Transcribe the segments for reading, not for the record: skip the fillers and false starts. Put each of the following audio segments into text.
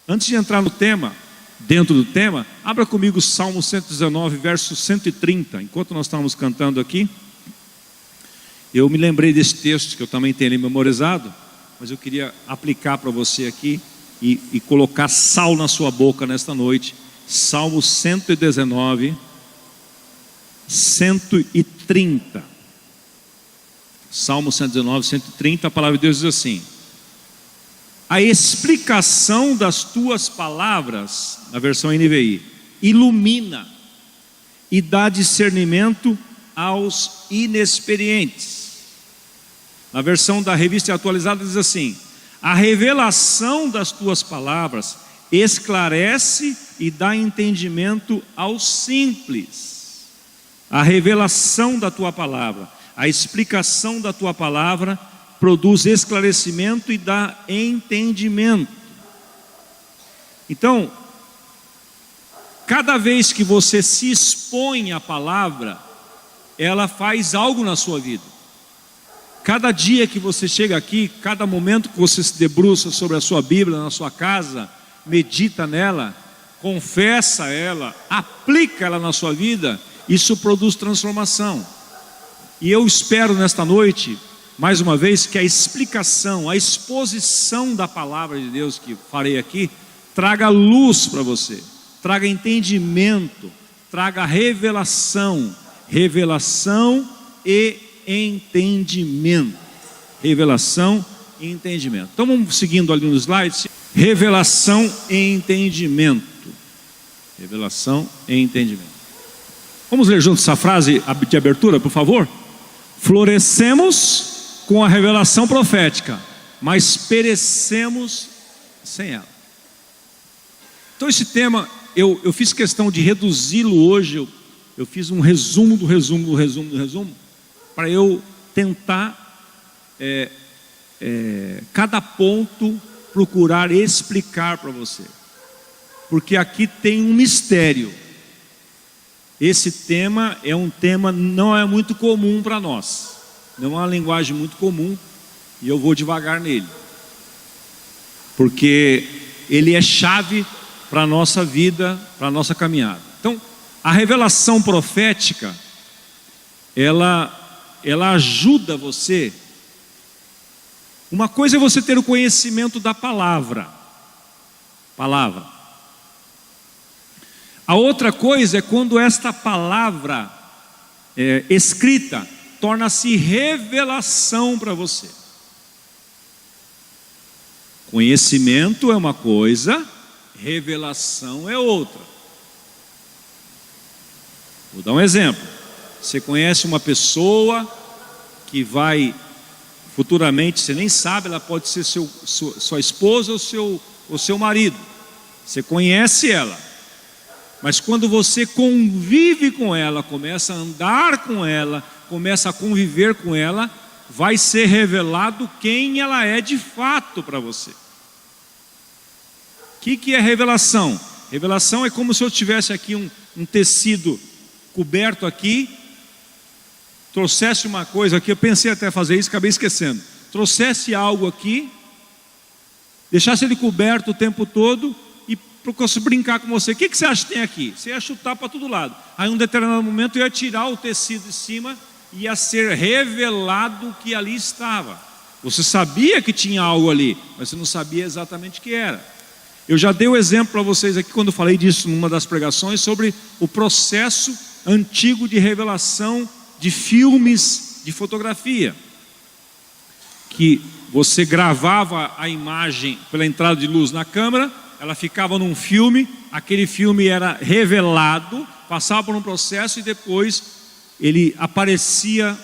Antes de entrar no tema, dentro do tema, abra comigo Salmo 119, verso 130. Enquanto nós estávamos cantando aqui, eu me lembrei desse texto que eu também tenho ali memorizado, mas eu queria aplicar para você aqui e colocar sal na sua boca nesta noite. Salmo 119, 130. Salmo 119, 130, a palavra de Deus diz assim: a explicação das tuas palavras, na versão NVI, ilumina e dá discernimento aos inexperientes. Na versão da Revista Atualizada diz assim: a revelação das tuas palavras esclarece e dá entendimento aos simples. A revelação da tua palavra, a explicação da tua palavra produz esclarecimento e dá entendimento. Então, cada vez que você se expõe à palavra, ela faz algo na sua vida. Cada dia que você chega aqui, cada momento que você se debruça sobre a sua Bíblia na sua casa, medita nela, confessa ela, aplica ela na sua vida, isso produz transformação. E eu espero nesta noite, mais uma vez, que a explicação, a exposição da palavra de Deus que farei aqui, traga luz para você, traga entendimento, traga revelação e entendimento. Revelação e entendimento. Então vamos seguindo ali no slide. Revelação e entendimento. Revelação e entendimento. Vamos ler juntos essa frase de abertura, por favor? Florescemos com a revelação profética, mas perecemos sem ela. Então esse tema, eu fiz questão de reduzi-lo hoje. Eu fiz um resumo do resumo, para eu tentar cada ponto procurar explicar para você, porque aqui tem um mistério. Esse tema é um tema não é muito comum para nós, não é uma linguagem muito comum, e eu vou devagar nele, porque ele é chave para a nossa vida, para a nossa caminhada. Então, a revelação profética, ela ajuda você. Uma coisa é você ter o conhecimento da palavra. A outra coisa é quando esta palavra escrita torna-se revelação para você. Conhecimento é uma coisa, revelação é outra. Vou dar um exemplo. Você conhece uma pessoa que vai futuramente, você nem sabe, ela pode ser sua esposa ou seu marido. Você conhece ela, mas quando você convive com ela, começa a andar com ela, começa a conviver com ela, vai ser revelado quem ela é de fato para você. O que é revelação? Revelação é como se eu tivesse aqui um tecido coberto aqui, trouxesse uma coisa aqui, eu pensei até fazer isso, acabei esquecendo. Trouxesse algo aqui, deixasse ele coberto o tempo todo e procurasse brincar com você. O que você acha que tem aqui? Você ia chutar para todo lado. Aí em um determinado momento eu ia tirar o tecido de cima e ia ser revelado o que ali estava. Você sabia que tinha algo ali, mas você não sabia exatamente o que era. Eu já dei o exemplo para vocês aqui quando falei disso numa das pregações sobre o processo antigo de revelação de filmes de fotografia, que você gravava a imagem pela entrada de luz na câmera, ela ficava num filme, aquele filme era revelado, passava por um processo e depois ele aparecia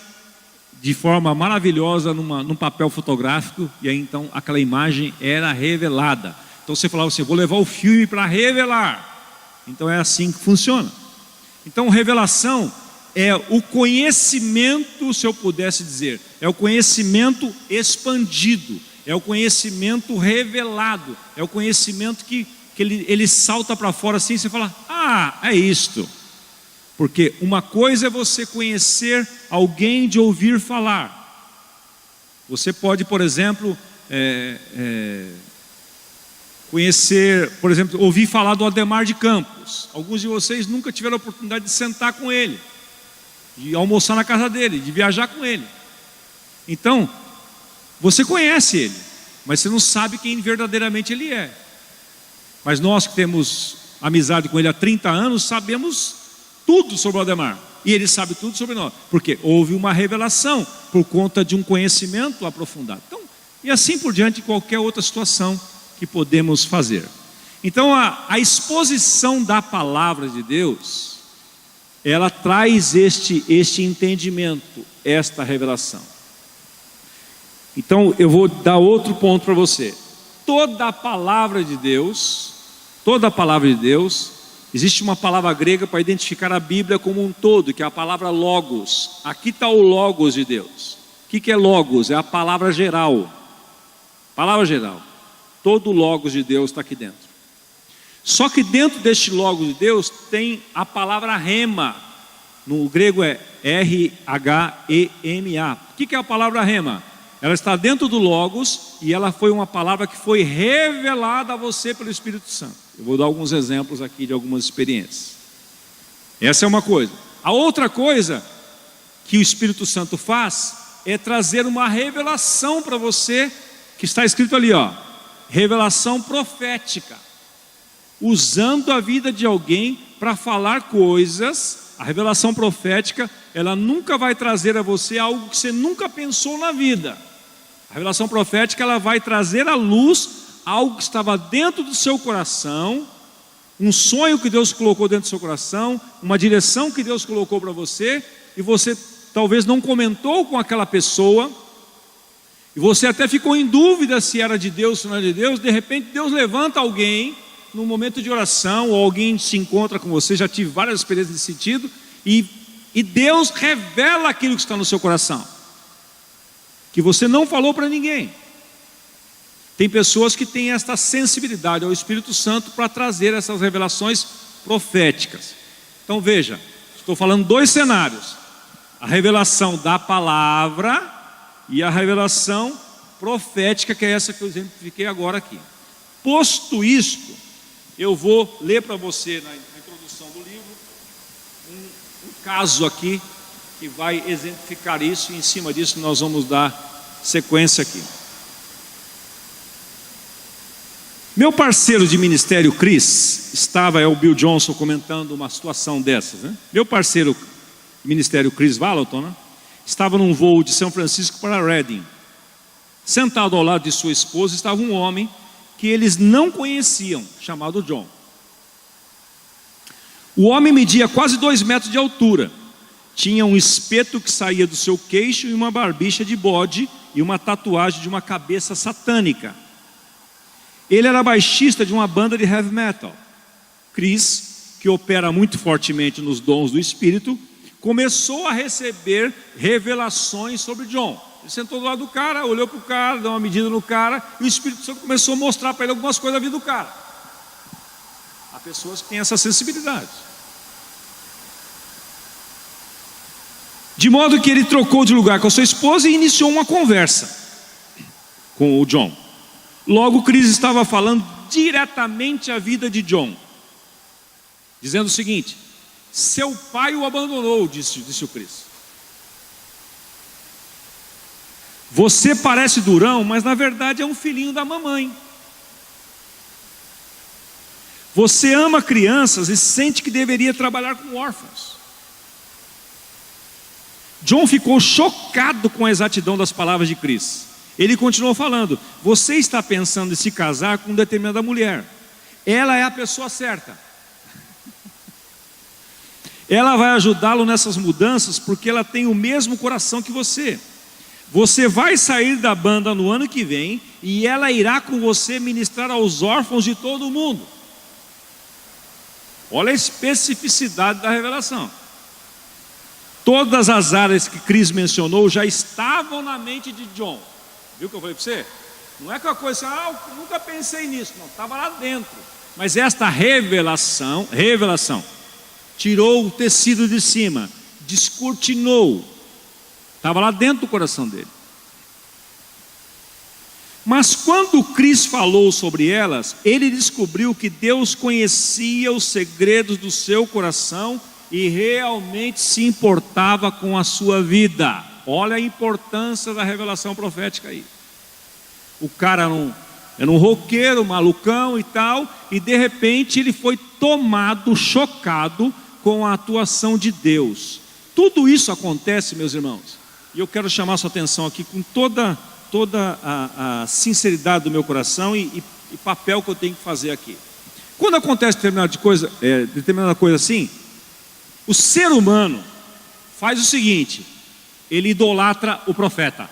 de forma maravilhosa num papel fotográfico, e aí então aquela imagem era revelada. Então você falava assim: vou levar o filme para revelar. Então é assim que funciona. Então revelação é o conhecimento, se eu pudesse dizer, é o conhecimento expandido, é o conhecimento revelado, é o conhecimento que ele salta para fora assim, e você fala: ah, é isto. Porque uma coisa é você conhecer alguém de ouvir falar. Você pode, por exemplo, conhecer, por exemplo, ouvir falar do Ademar de Campos. Alguns de vocês nunca tiveram a oportunidade de sentar com ele, de almoçar na casa dele, de viajar com ele. Então, você conhece ele, mas você não sabe quem verdadeiramente ele é. Mas nós que temos amizade com ele há 30 anos, sabemos tudo sobre o Ademar. E ele sabe tudo sobre nós, porque houve uma revelação por conta de um conhecimento aprofundado. Então, e assim por diante, qualquer outra situação que podemos fazer. Então, a exposição da palavra de Deus, ela traz este entendimento, esta revelação. Então, eu vou dar outro ponto para você. Toda a palavra de Deus, existe uma palavra grega para identificar a Bíblia como um todo, que é a palavra logos. Aqui está o logos de Deus. O que é logos? É a palavra geral. Palavra geral. Todo o logos de Deus está aqui dentro. Só que dentro deste logos de Deus tem a palavra rema. No grego é R-H-E-M-A. O que é a palavra rema? Ela está dentro do logos e ela foi uma palavra que foi revelada a você pelo Espírito Santo. Eu vou dar alguns exemplos aqui de algumas experiências. Essa é uma coisa. A outra coisa que o Espírito Santo faz é trazer uma revelação para você, que está escrito ali, ó, revelação profética, usando a vida de alguém para falar coisas. A revelação profética, ela nunca vai trazer a você algo que você nunca pensou na vida. A revelação profética, ela vai trazer à luz algo que estava dentro do seu coração, um sonho que Deus colocou dentro do seu coração, uma direção que Deus colocou para você, e você talvez não comentou com aquela pessoa, e você até ficou em dúvida se era de Deus ou não era de Deus. De repente Deus levanta alguém num momento de oração, ou alguém se encontra com você. Já tive várias experiências nesse sentido, e Deus revela aquilo que está no seu coração, que você não falou para ninguém. Tem pessoas que têm esta sensibilidade ao Espírito Santo para trazer essas revelações proféticas. Então veja, estou falando dois cenários: a revelação da palavra e a revelação profética, que é essa que eu exemplifiquei agora aqui. Posto isto, eu vou ler para você na introdução do livro um caso aqui que vai exemplificar isso, e em cima disso nós vamos dar sequência aqui. Meu parceiro de ministério, Chris, é o Bill Johnson comentando uma situação dessas, né? Meu parceiro de ministério, Chris Vallotton, né, estava num voo de São Francisco para Reading. Sentado ao lado de sua esposa estava um homem que eles não conheciam, chamado John. O homem media quase 2 metros de altura, tinha um espeto que saía do seu queixo e uma barbicha de bode e uma tatuagem de uma cabeça satânica. Ele era baixista de uma banda de heavy metal. Chris, que opera muito fortemente nos dons do Espírito, começou a receber revelações sobre John. Ele sentou do lado do cara, olhou para o cara, deu uma medida no cara, e o Espírito Santo começou a mostrar para ele algumas coisas da vida do cara. Há pessoas que têm essa sensibilidade. De modo que ele trocou de lugar com a sua esposa e iniciou uma conversa com o John. Logo, Chris estava falando diretamente a vida de John, dizendo o seguinte: seu pai o abandonou, disse o Chris. Você parece durão, mas na verdade é um filhinho da mamãe. Você ama crianças e sente que deveria trabalhar com órfãos. John ficou chocado com a exatidão das palavras de Chris. Ele continuou falando: você está pensando em se casar com determinada mulher. Ela é a pessoa certa. Ela vai ajudá-lo nessas mudanças porque ela tem o mesmo coração que você. Você vai sair da banda no ano que vem e ela irá com você ministrar aos órfãos de todo o mundo. Olha a especificidade da revelação. Todas as áreas que Chris mencionou já estavam na mente de John. Viu o que eu falei para você? Não é aquela coisa assim, eu nunca pensei nisso. Não, estava lá dentro. Mas esta revelação, tirou o tecido de cima, descortinou. Estava lá dentro do coração dele. Mas quando Cristo falou sobre elas, ele descobriu que Deus conhecia os segredos do seu coração e realmente se importava com a sua vida. Olha a importância da revelação profética aí. O cara era um roqueiro, malucão e tal, e de repente ele foi tomado, chocado com a atuação de Deus. Tudo isso acontece, meus irmãos, e eu quero chamar sua atenção aqui com toda a sinceridade do meu coração e papel que eu tenho que fazer aqui. Quando acontece determinada coisa assim, o ser humano faz o seguinte: ele idolatra o profeta.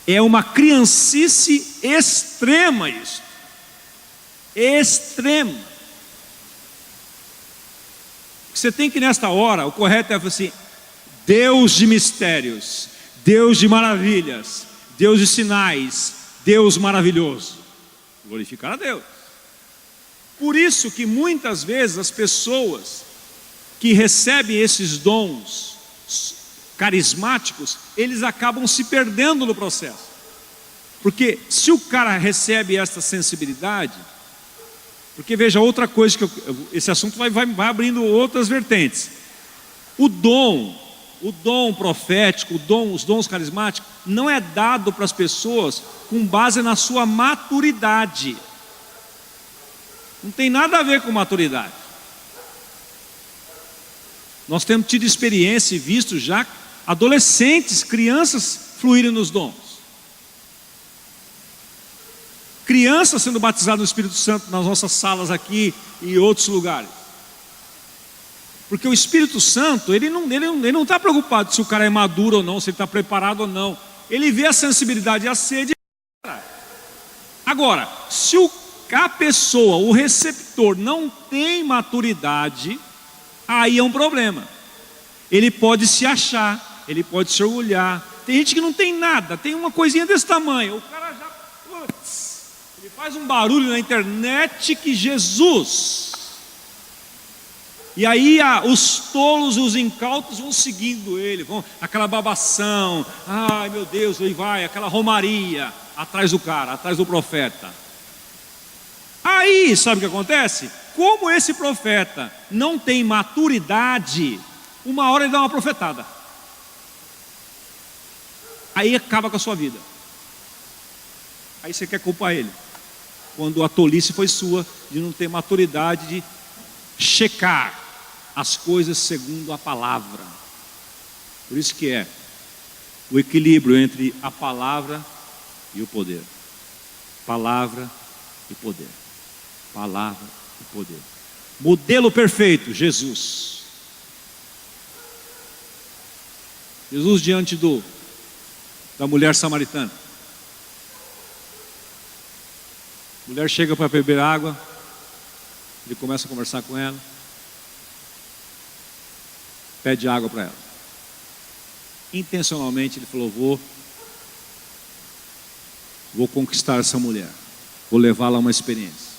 É uma criancice extrema isso. Extrema. Você tem que nesta hora, o correto é assim: Deus de mistérios, Deus de maravilhas, Deus de sinais, Deus maravilhoso. Glorificar a Deus. Por isso que muitas vezes as pessoas que recebem esses dons carismáticos, eles acabam se perdendo no processo. Porque se o cara recebe essa sensibilidade, porque veja outra coisa esse assunto vai abrindo outras vertentes. O dom profético, os dons carismáticos, não é dado para as pessoas com base na sua maturidade. Não tem nada a ver com maturidade. Nós temos tido experiência e visto já adolescentes, crianças fluírem nos dons. Crianças sendo batizadas no Espírito Santo nas nossas salas aqui e em outros lugares. Porque o Espírito Santo, ele não está preocupado se o cara é maduro ou não, se ele está preparado ou não. Ele vê a sensibilidade e a sede. Agora, se a pessoa, o receptor, não tem maturidade, aí é um problema. Ele pode se achar, ele pode se orgulhar. Tem gente que não tem nada, tem uma coisinha desse tamanho. O cara já, ele faz um barulho na internet que Jesus. E aí os tolos, os incautos vão seguindo ele, vão aquela babação. Ai meu Deus, aí vai, aquela romaria atrás do cara, atrás do profeta. Aí, sabe o que acontece? Como esse profeta não tem maturidade, uma hora ele dá uma profetada. Aí acaba com a sua vida. Aí você quer culpar ele, quando a tolice foi sua de não ter maturidade de checar as coisas segundo a palavra. Por isso que é o equilíbrio entre a palavra e o poder. Palavra e poder. Palavra e poder. Modelo perfeito, Jesus. Jesus diante da mulher samaritana. A mulher chega para beber água. Ele começa a conversar com ela. Pede água para ela. Intencionalmente ele falou: vou conquistar essa mulher. Vou levá-la a uma experiência.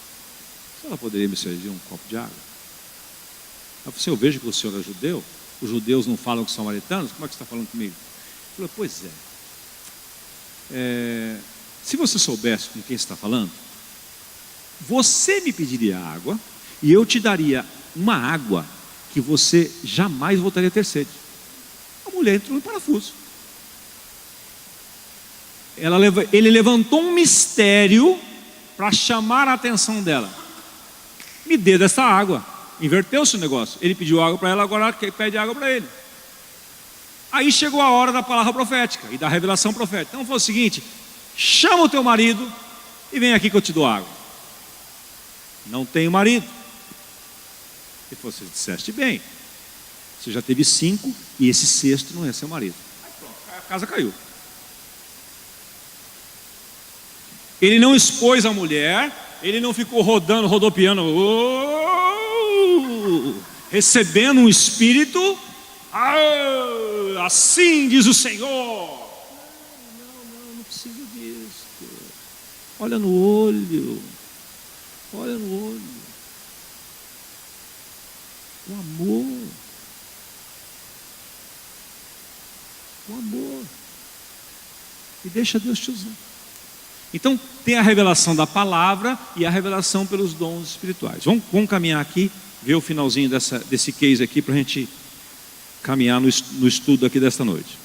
Ela poderia me servir um copo de água? Ela falou assim: eu vejo que o senhor é judeu. Os judeus não falam com os samaritanos. Como é que você está falando comigo? Eu falei: pois é. Se você soubesse com quem você está falando, você me pediria água e eu te daria uma água que você jamais voltaria a ter sede. A mulher entrou em parafuso. Ele levantou um mistério para chamar a atenção dela. Me dê dessa água. Inverteu-se o negócio. Ele pediu água para ela, agora ela pede água para ele. Aí chegou a hora da palavra profética e da revelação profética. Então foi o seguinte: chama o teu marido e vem aqui que eu te dou água. Não tenho marido. Ele falou: você disseste bem. Você já teve 5 e esse 6º não é seu marido. Aí pronto, a casa caiu. Ele não expôs a mulher, ele não ficou rodopiando, recebendo um espírito. Assim diz o Senhor. Não precisa disso. Olha no olho. Olha no olho. O amor. O amor. e deixa Deus te usar. Então tem a revelação da palavra e a revelação pelos dons espirituais. Vamos caminhar aqui, ver o finalzinho desse case aqui, para a gente caminhar no estudo aqui desta noite.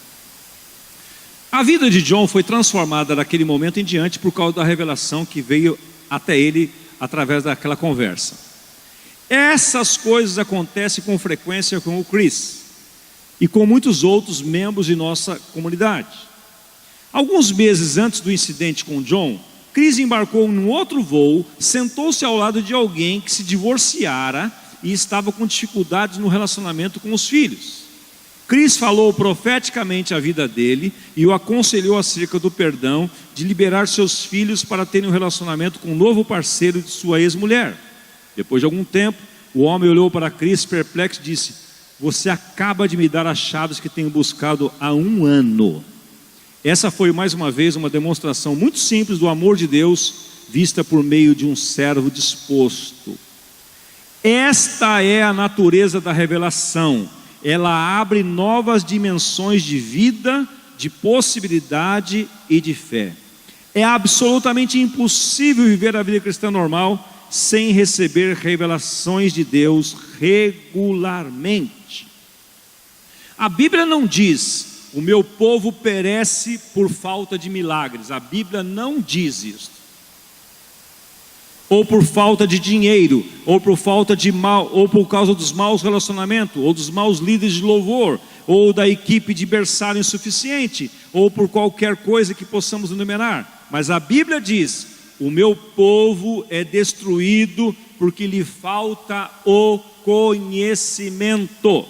A vida de John foi transformada daquele momento em diante por causa da revelação que veio até ele através daquela conversa. Essas coisas acontecem com frequência com o Chris e com muitos outros membros de nossa comunidade. Alguns meses antes do incidente com John, Chris embarcou num outro voo, sentou-se ao lado de alguém que se divorciara e estava com dificuldades no relacionamento com os filhos. Chris falou profeticamente a vida dele e o aconselhou acerca do perdão, de liberar seus filhos para terem um relacionamento com um novo parceiro de sua ex-mulher. Depois de algum tempo, o homem olhou para Chris perplexo e disse: você acaba de me dar as chaves que tenho buscado há 1 ano. Essa foi mais uma vez uma demonstração muito simples do amor de Deus, vista por meio de um servo disposto. Esta é a natureza da revelação. Ela abre novas dimensões de vida, de possibilidade e de fé. É absolutamente impossível viver a vida cristã normal sem receber revelações de Deus regularmente. A Bíblia não diz: o meu povo perece por falta de milagres. A Bíblia não diz isso. Ou por falta de dinheiro, ou por falta de ou por causa dos maus relacionamentos, ou dos maus líderes de louvor, ou da equipe de berçário insuficiente, ou por qualquer coisa que possamos enumerar. Mas a Bíblia diz: o meu povo é destruído porque lhe falta o conhecimento.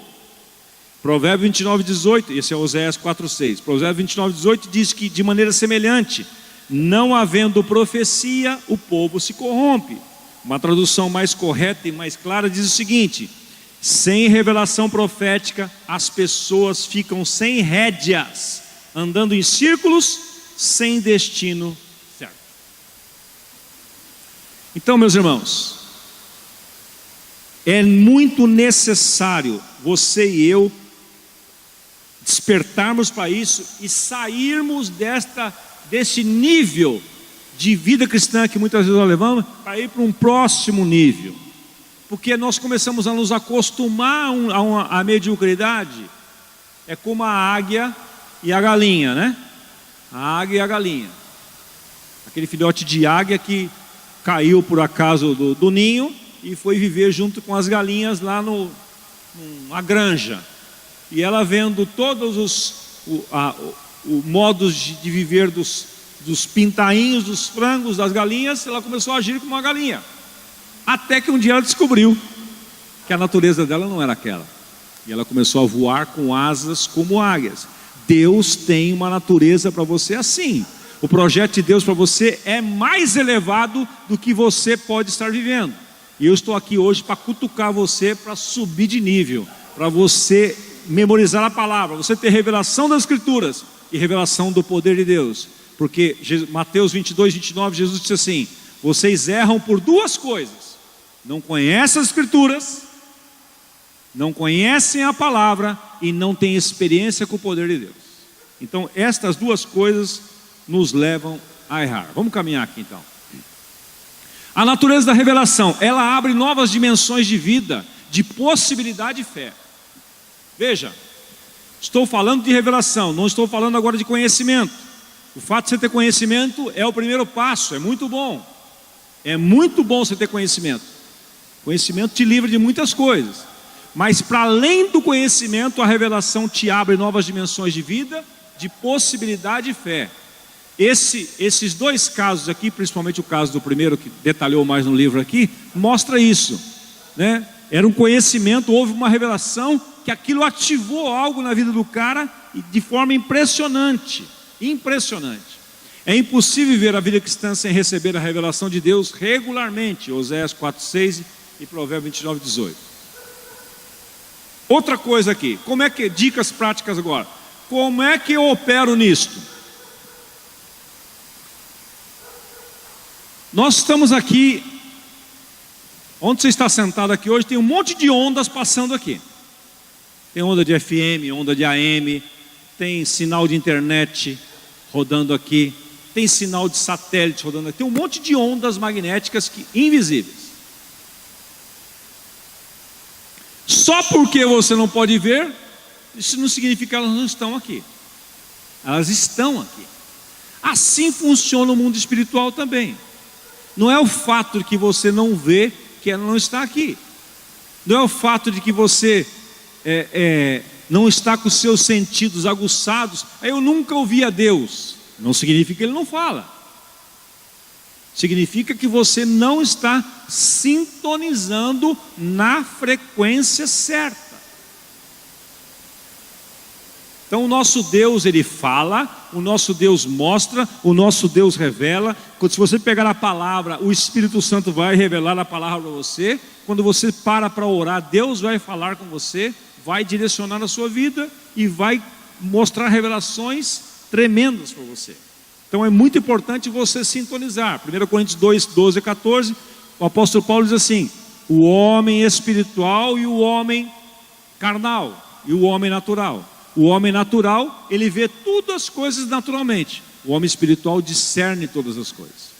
Provérbio 29:18, esse é Oséias 4:6. Provérbio 29:18 diz que de maneira semelhante, não havendo profecia, o povo se corrompe. Uma tradução mais correta e mais clara diz o seguinte: sem revelação profética, as pessoas ficam sem rédeas, andando em círculos, sem destino certo. Então, meus irmãos, é muito necessário você e eu despertarmos para isso e sairmos desse nível de vida cristã que muitas vezes nós levamos, para ir para um próximo nível, porque nós começamos a nos acostumar à mediocridade. É como a águia e a galinha, né? A águia e a galinha, aquele filhote de águia que caiu por acaso do ninho e foi viver junto com as galinhas lá numa granja, e ela vendo todos os modos de viver dos pintainhos, dos frangos, das galinhas, ela começou a agir como uma galinha, até que um dia ela descobriu que a natureza dela não era aquela, e ela começou a voar com asas como águias. Deus tem uma natureza para você assim. O projeto de Deus para você é mais elevado do que você pode estar vivendo, e eu estou aqui hoje para cutucar você, para subir de nível, para você memorizar a palavra, você ter revelação das Escrituras e revelação do poder de Deus. Porque Mateus 22:29, Jesus disse assim: vocês erram por 2 coisas: não conhecem as Escrituras, não conhecem a palavra e não têm experiência com o poder de Deus. Então estas 2 coisas nos levam a errar. Vamos caminhar aqui então. A natureza da revelação, ela abre novas dimensões de vida, de possibilidade e fé. Veja, estou falando de revelação, não estou falando agora de conhecimento. O fato de você ter conhecimento é o primeiro passo, é muito bom. É muito bom você ter conhecimento. Conhecimento te livra de muitas coisas. Mas para além do conhecimento, a revelação te abre novas dimensões de vida, de possibilidade e fé. Esses 2 casos aqui, principalmente o caso do primeiro, que detalhou mais no livro aqui, mostra isso, né? Era um conhecimento, houve uma revelação, que aquilo ativou algo na vida do cara de forma impressionante. Impressionante. É impossível viver a vida cristã sem receber a revelação de Deus regularmente. Oséias 4:6 e Provérbio 29:18. Outra coisa aqui, dicas práticas agora. Como é que eu opero nisto? Nós estamos aqui, onde você está sentado aqui hoje, tem um monte de ondas passando aqui. Tem onda de FM, onda de AM, tem sinal de internet, rodando aqui, tem sinal de satélite rodando aqui, tem um monte de ondas magnéticas invisíveis. Só porque você não pode ver, isso não significa que elas não estão aqui. Elas estão aqui. Assim funciona o mundo espiritual também. Não é o fato de que você não vê que ela não está aqui. Não é o fato de que você não está com os seus sentidos aguçados. Eu nunca ouvi a Deus. Não significa que Ele não fala. Significa que você não está sintonizando na frequência certa. Então o nosso Deus, Ele fala, o nosso Deus mostra, o nosso Deus revela. Se você pegar a palavra, o Espírito Santo vai revelar a palavra para você. Quando você para orar, Deus vai falar com você, vai direcionar a sua vida e vai mostrar revelações tremendas para você. Então é muito importante você sintonizar. 1 Coríntios 2, 12 e 14, o apóstolo Paulo diz assim: o homem espiritual e o homem carnal, e o homem natural. O homem natural, ele vê todas as coisas naturalmente. O homem espiritual discerne todas as coisas.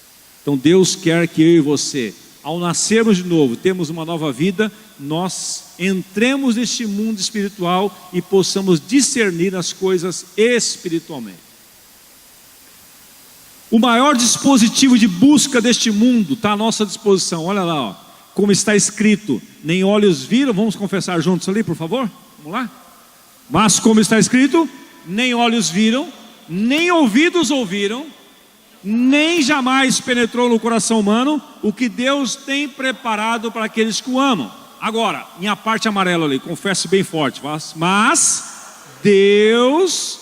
Então Deus quer que eu e você, ao nascermos de novo, temos uma nova vida, nós entremos neste mundo espiritual e possamos discernir as coisas espiritualmente. O maior dispositivo de busca deste mundo está à nossa disposição. Olha lá, ó, como está escrito: nem olhos viram. Vamos confessar juntos ali, por favor? Vamos lá? Mas como está escrito: nem olhos viram, nem ouvidos ouviram, nem jamais penetrou no coração humano o que Deus tem preparado para aqueles que o amam. Agora, minha parte amarela ali, confesso bem forte. Mas Deus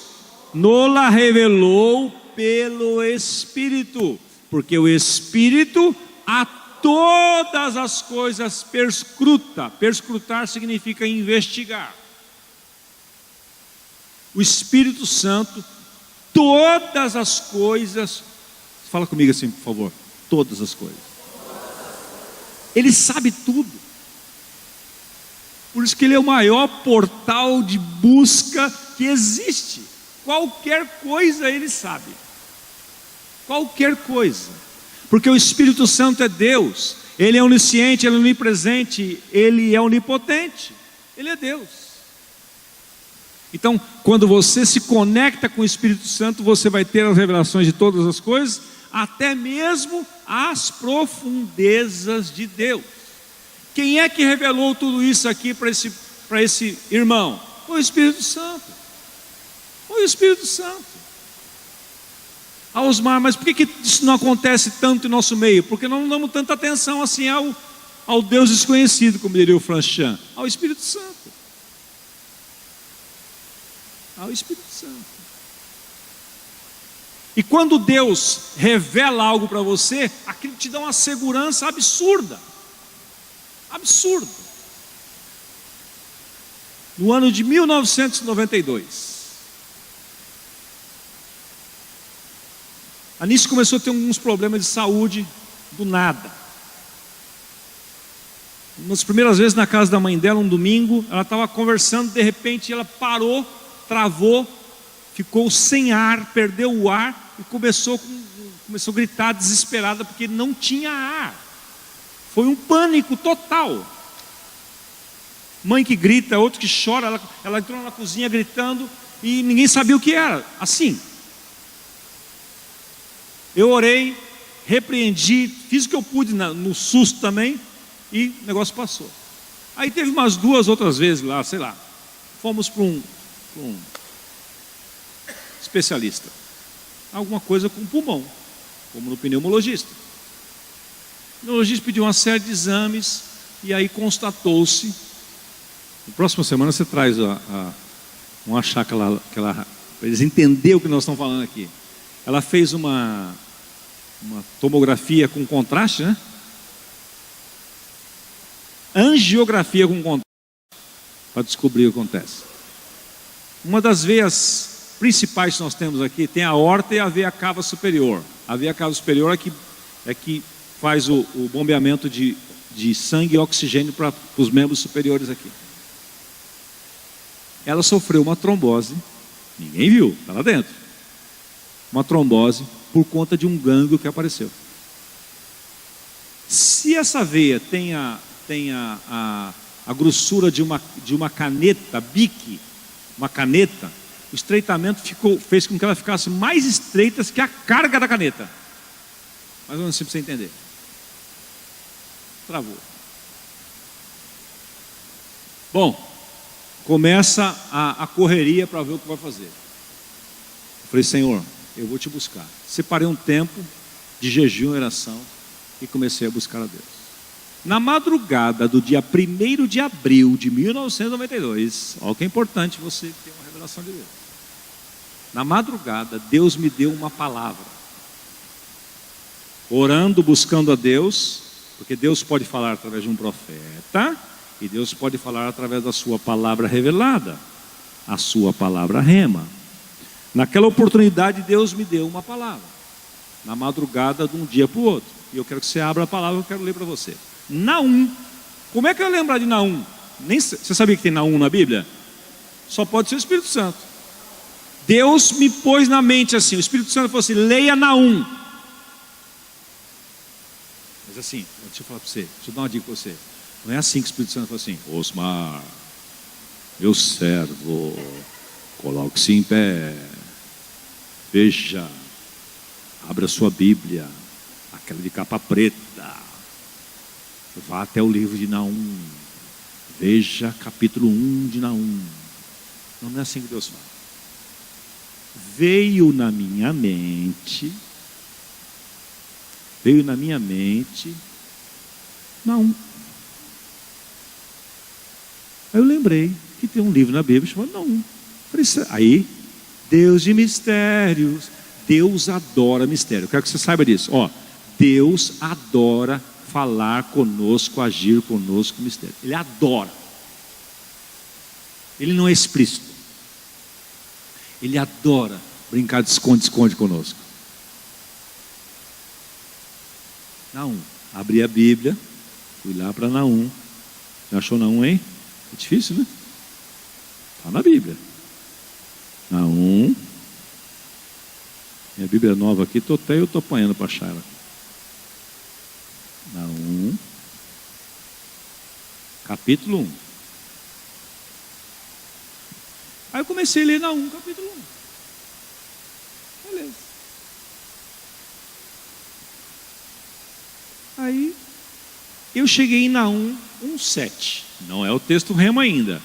nos revelou pelo Espírito, porque o Espírito a todas as coisas perscruta. Perscrutar significa investigar. O Espírito Santo, todas as coisas, fala comigo assim, por favor, todas as coisas. Ele sabe tudo. Por isso que ele é o maior portal de busca que existe. Qualquer coisa ele sabe. Qualquer coisa. Porque o Espírito Santo é Deus. Ele é onisciente, ele é onipresente, ele é onipotente. Ele é Deus. Então, quando você se conecta com o Espírito Santo, você vai ter as revelações de todas as coisas, até mesmo as profundezas de Deus. Quem é que revelou tudo isso aqui para esse irmão? Foi o Espírito Santo. Foi o Espírito Santo. Osmar, mas por que isso não acontece tanto em nosso meio? Porque não damos tanta atenção assim ao Deus desconhecido, como diria o Franchan, ao Espírito Santo. Ao Espírito Santo. E quando Deus revela algo para você, aquilo te dá uma segurança absurda. Absurda. No ano de 1992, a Anice começou a ter alguns problemas de saúde do nada. Nas primeiras vezes na casa da mãe dela, um domingo, ela estava conversando, de repente ela parou, travou, ficou sem ar, perdeu o ar e começou a gritar desesperada porque não tinha ar. Foi um pânico total. Mãe que grita, outro que chora, ela entrou na cozinha gritando e ninguém sabia o que era. Assim. Eu orei, repreendi, fiz o que eu pude no susto também e o negócio passou. Aí teve umas 2 outras vezes lá, sei lá, fomos para um especialista. Alguma coisa com pulmão, como no pneumologista. O pneumologista pediu uma série de exames e aí constatou-se. Na próxima semana você traz uma chácara para eles entenderem o que nós estamos falando aqui. Ela fez uma tomografia com contraste, né? Angiografia com contraste, para descobrir o que acontece. Uma das veias principais que nós temos aqui tem a aorta e a veia cava superior. A veia cava superior é que faz o bombeamento de sangue e oxigênio para os membros superiores aqui. Ela sofreu uma trombose, ninguém viu, está lá dentro. uma trombose, por conta de um gânglio que apareceu. Se essa veia tem a grossura de uma caneta, bique, uma caneta, o estreitamento fez com que ela ficasse mais estreita que a carga da caneta. Mais ou menos assim para você entender. Travou. Bom, começa a correria para ver o que vai fazer. Eu falei, Senhor, eu vou te buscar. Separei um tempo de jejum e oração e comecei a buscar a Deus. Na madrugada do dia 1º de abril de 1992, olha o que é importante você ter uma revelação de Deus. Na madrugada, Deus me deu uma palavra. Orando, buscando a Deus, porque Deus pode falar através de um profeta, e Deus pode falar através da sua palavra revelada, a sua palavra rema. Naquela oportunidade, Deus me deu uma palavra, na madrugada de um dia para o outro. E eu quero que você abra a palavra, eu quero ler para você. Naum. Como é que eu ia lembrar de Naum? Você sabia que tem Naum na Bíblia? Só pode ser o Espírito Santo. Deus me pôs na mente assim, o Espírito Santo falou assim, leia Naum. Mas assim, deixa eu falar para você, deixa eu dar uma dica para você. Não é assim que o Espírito Santo falou assim, Osmar, meu servo, coloque-se em pé, veja, abra a sua Bíblia, aquela de capa preta, vá até o livro de Naum, veja capítulo 1 de Naum. Não é assim que Deus fala. Veio na minha mente Naum. Aí eu lembrei que tem um livro na Bíblia chamado Naum. Aí, Deus de mistérios. Deus adora mistério. Eu quero que você saiba disso. Deus adora falar conosco, agir conosco mistério. Ele adora. Ele não é explícito. Ele adora brincar de esconde-esconde conosco. Naum. Abri a Bíblia, fui lá para Naum. Já achou Naum, hein? É difícil, né? Está na Bíblia. Naum. Minha Bíblia é nova aqui, eu estou apanhando para achar ela. Naum. Capítulo 1. Aí eu comecei a ler Naum, capítulo 1. Beleza. Aí eu cheguei em Naum 1:7. Não é o texto rema ainda.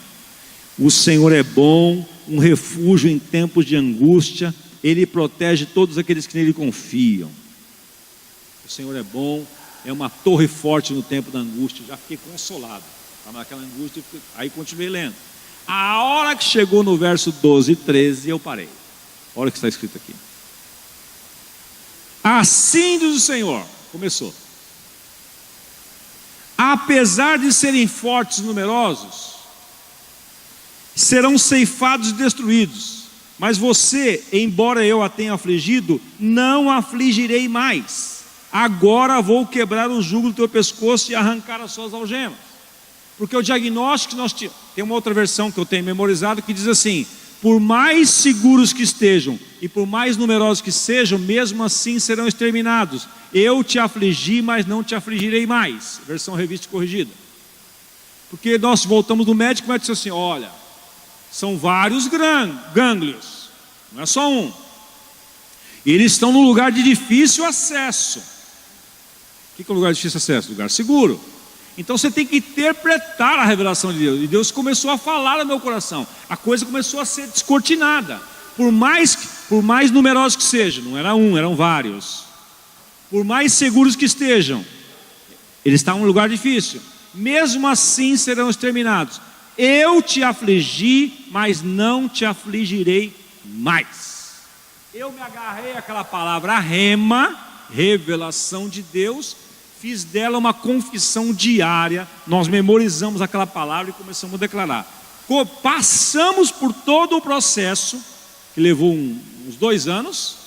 O Senhor é bom, um refúgio em tempos de angústia. Ele protege todos aqueles que nele confiam. O Senhor é bom, é uma torre forte no tempo da angústia. Já fiquei consolado. Estava naquela angústia, aí continuei lendo. A hora que chegou no verso 12 e 13, eu parei. Olha o que está escrito aqui. Assim diz o Senhor. Começou. Apesar de serem fortes e numerosos, serão ceifados e destruídos. Mas você, embora eu a tenha afligido, não afligirei mais. Agora vou quebrar o jugo do teu pescoço e arrancar as suas algemas. Porque o diagnóstico que nós tínhamos, tem uma outra versão que eu tenho memorizado que diz assim: por mais seguros que estejam e por mais numerosos que sejam, mesmo assim serão exterminados. Eu te afligi, mas não te afligirei mais. Versão revista e corrigida. Porque nós voltamos do médico e vai dizer assim: olha, são vários gânglios, não é só um. E eles estão num lugar de difícil acesso. O que é um lugar de difícil acesso? Lugar seguro. Então você tem que interpretar a revelação de Deus. E Deus começou a falar no meu coração. A coisa começou a ser descortinada. Por mais numerosos que sejam, não era um, eram vários. Por mais seguros que estejam, eles estavam em um lugar difícil. Mesmo assim serão exterminados. Eu te afligi, mas não te afligirei mais. Eu me agarrei àquela palavra rema, revelação de Deus. Fiz dela uma confissão diária. Nós memorizamos aquela palavra e começamos a declarar. Passamos por todo o processo, que levou uns 2 anos,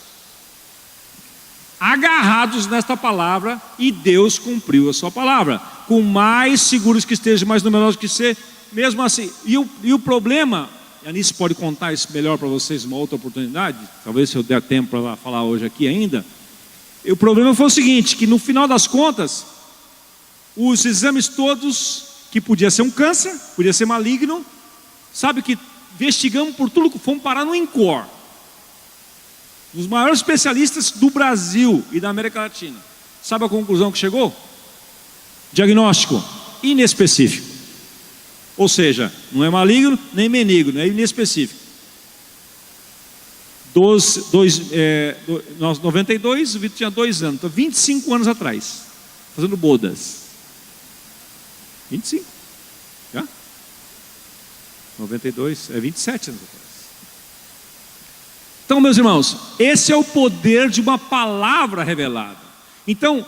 agarrados nesta palavra, e Deus cumpriu a sua palavra. Com mais seguros que estejam, mais numerosos que sejam, mesmo assim. E o problema e a Anice pode contar isso melhor para vocês uma outra oportunidade, talvez se eu der tempo para falar hoje aqui ainda. E o problema foi o seguinte, que no final das contas, os exames todos, que podia ser um câncer, podia ser maligno, sabe que investigamos por tudo, fomos parar no INCOR, os maiores especialistas do Brasil e da América Latina. Sabe a conclusão que chegou? Diagnóstico inespecífico. Ou seja, não é maligno nem benigno, é inespecífico. 92, o Vitor tinha 2 anos, então 25 anos atrás, fazendo bodas. 25, já? 92, 27 anos atrás. Então, meus irmãos, esse é o poder de uma palavra revelada. Então,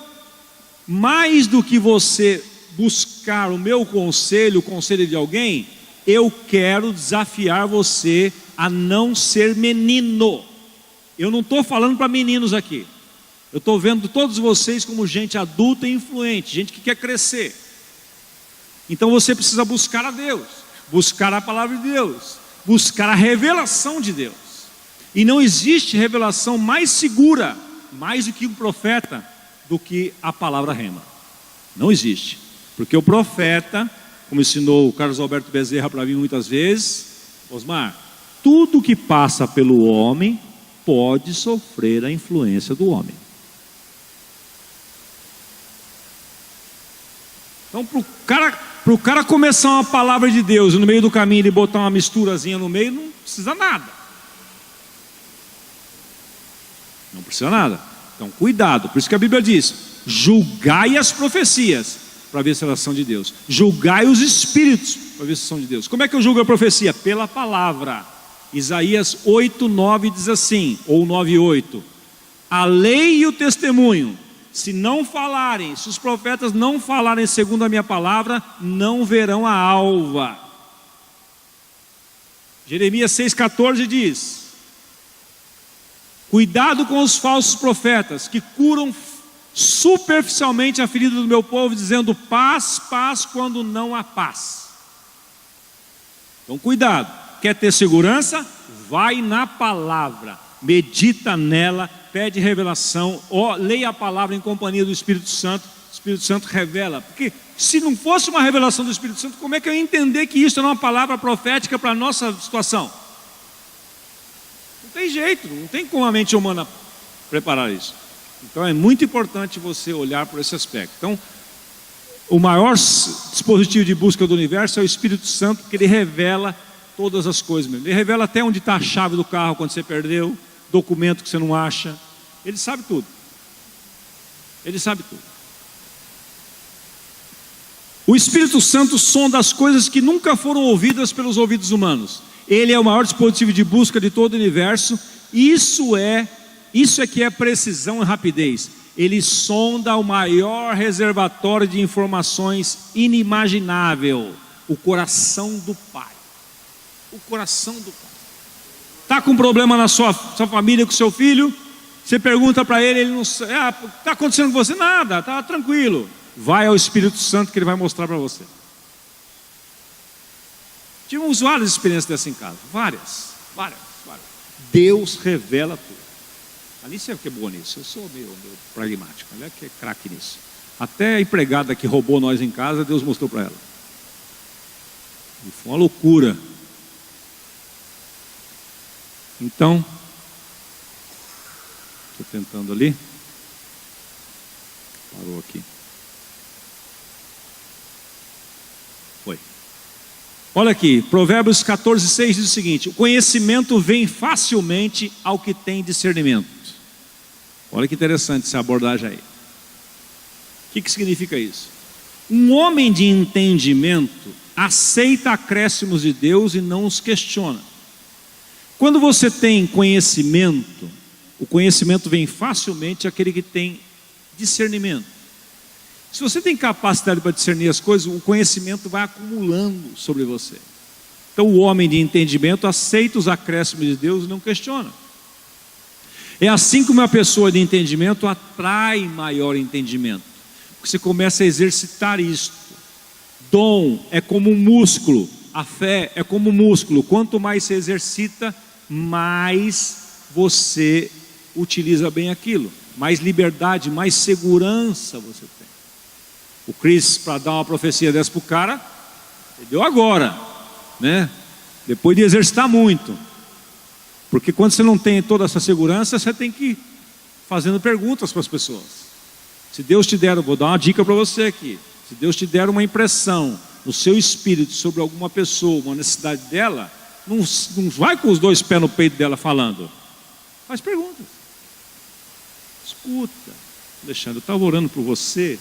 mais do que você buscar o meu conselho, o conselho de alguém, eu quero desafiar você a não ser menino. Eu não estou falando para meninos aqui. Eu estou vendo todos vocês como gente adulta e influente, gente que quer crescer. Então você precisa buscar a Deus, buscar a palavra de Deus, buscar a revelação de Deus. E não existe revelação mais segura, mais do que um profeta, do que a palavra rema. Não existe. Porque o profeta, como ensinou o Carlos Alberto Bezerra para mim muitas vezes, Osmar, tudo que passa pelo homem pode sofrer a influência do homem. Então, para o cara começar uma palavra de Deus e no meio do caminho ele botar uma misturazinha no meio, não precisa nada. Não precisa nada. Então, cuidado. Por isso que a Bíblia diz: julgai as profecias para ver se elas são de Deus. Julgai os espíritos para ver se são de Deus. Como é que eu julgo a profecia? Pela palavra. Isaías 8:9 diz assim, ou 9:8: a lei e o testemunho, se não falarem, se os profetas não falarem segundo a minha palavra, não verão a alva. Jeremias 6,14 diz: cuidado com os falsos profetas, que curam superficialmente a ferida do meu povo, dizendo paz, paz, quando não há paz. Então cuidado, quer ter segurança? Vai na palavra, medita nela, pede revelação, leia a palavra em companhia do Espírito Santo. O Espírito Santo revela, porque se não fosse uma revelação do Espírito Santo, como é que eu ia entender que isso é uma palavra profética para a nossa situação? Não tem jeito, não tem como a mente humana preparar isso. Então é muito importante você olhar por esse aspecto. Então, o maior dispositivo de busca do universo é o Espírito Santo, porque ele revela todas as coisas mesmo. Ele revela até onde está a chave do carro quando você perdeu, documento que você não acha. Ele sabe tudo. Ele sabe tudo. O Espírito Santo sonda as coisas que nunca foram ouvidas pelos ouvidos humanos. Ele é o maior dispositivo de busca de todo o universo. Isso é que é precisão e rapidez. Ele sonda o maior reservatório de informações inimaginável, o coração do Pai. O coração do Pai. Está com problema na sua família, com seu filho? Você pergunta para ele não sabe. Está acontecendo com você? Nada, está tranquilo. Vai ao Espírito Santo que ele vai mostrar para você. Tivemos várias experiências dessa em casa. Várias. Deus revela tudo. Alice é que é boa nisso. Eu sou meio pragmático. Ela é que é craque nisso. Até a empregada que roubou nós em casa, Deus mostrou para ela. E foi uma loucura. Então, estou tentando ali. Parou aqui. Foi. Olha aqui, Provérbios 14:6 diz o seguinte: o conhecimento vem facilmente ao que tem discernimento. Olha que interessante essa abordagem aí. O que significa isso? Um homem de entendimento aceita acréscimos de Deus e não os questiona. Quando você tem conhecimento, o conhecimento vem facilmente àquele que tem discernimento. Se você tem capacidade para discernir as coisas, o conhecimento vai acumulando sobre você. Então o homem de entendimento aceita os acréscimos de Deus e não questiona. É assim que uma pessoa de entendimento atrai maior entendimento, porque você começa a exercitar isto. Dom é como um músculo, A fé é como músculo, quanto mais você exercita, mais você utiliza bem aquilo, mais liberdade, mais segurança você tem. O Chris, para dar uma profecia dessa para o cara, ele deu agora, né? Depois de exercitar muito. Porque quando você não tem toda essa segurança, você tem que ir fazendo perguntas para as pessoas. Se Deus te der, vou dar uma dica para você aqui. Se Deus te der uma impressão no seu espírito sobre alguma pessoa, uma necessidade dela, não vai com os dois pés no peito dela falando. Faz perguntas. Escuta. Alexandre, eu estava orando por você,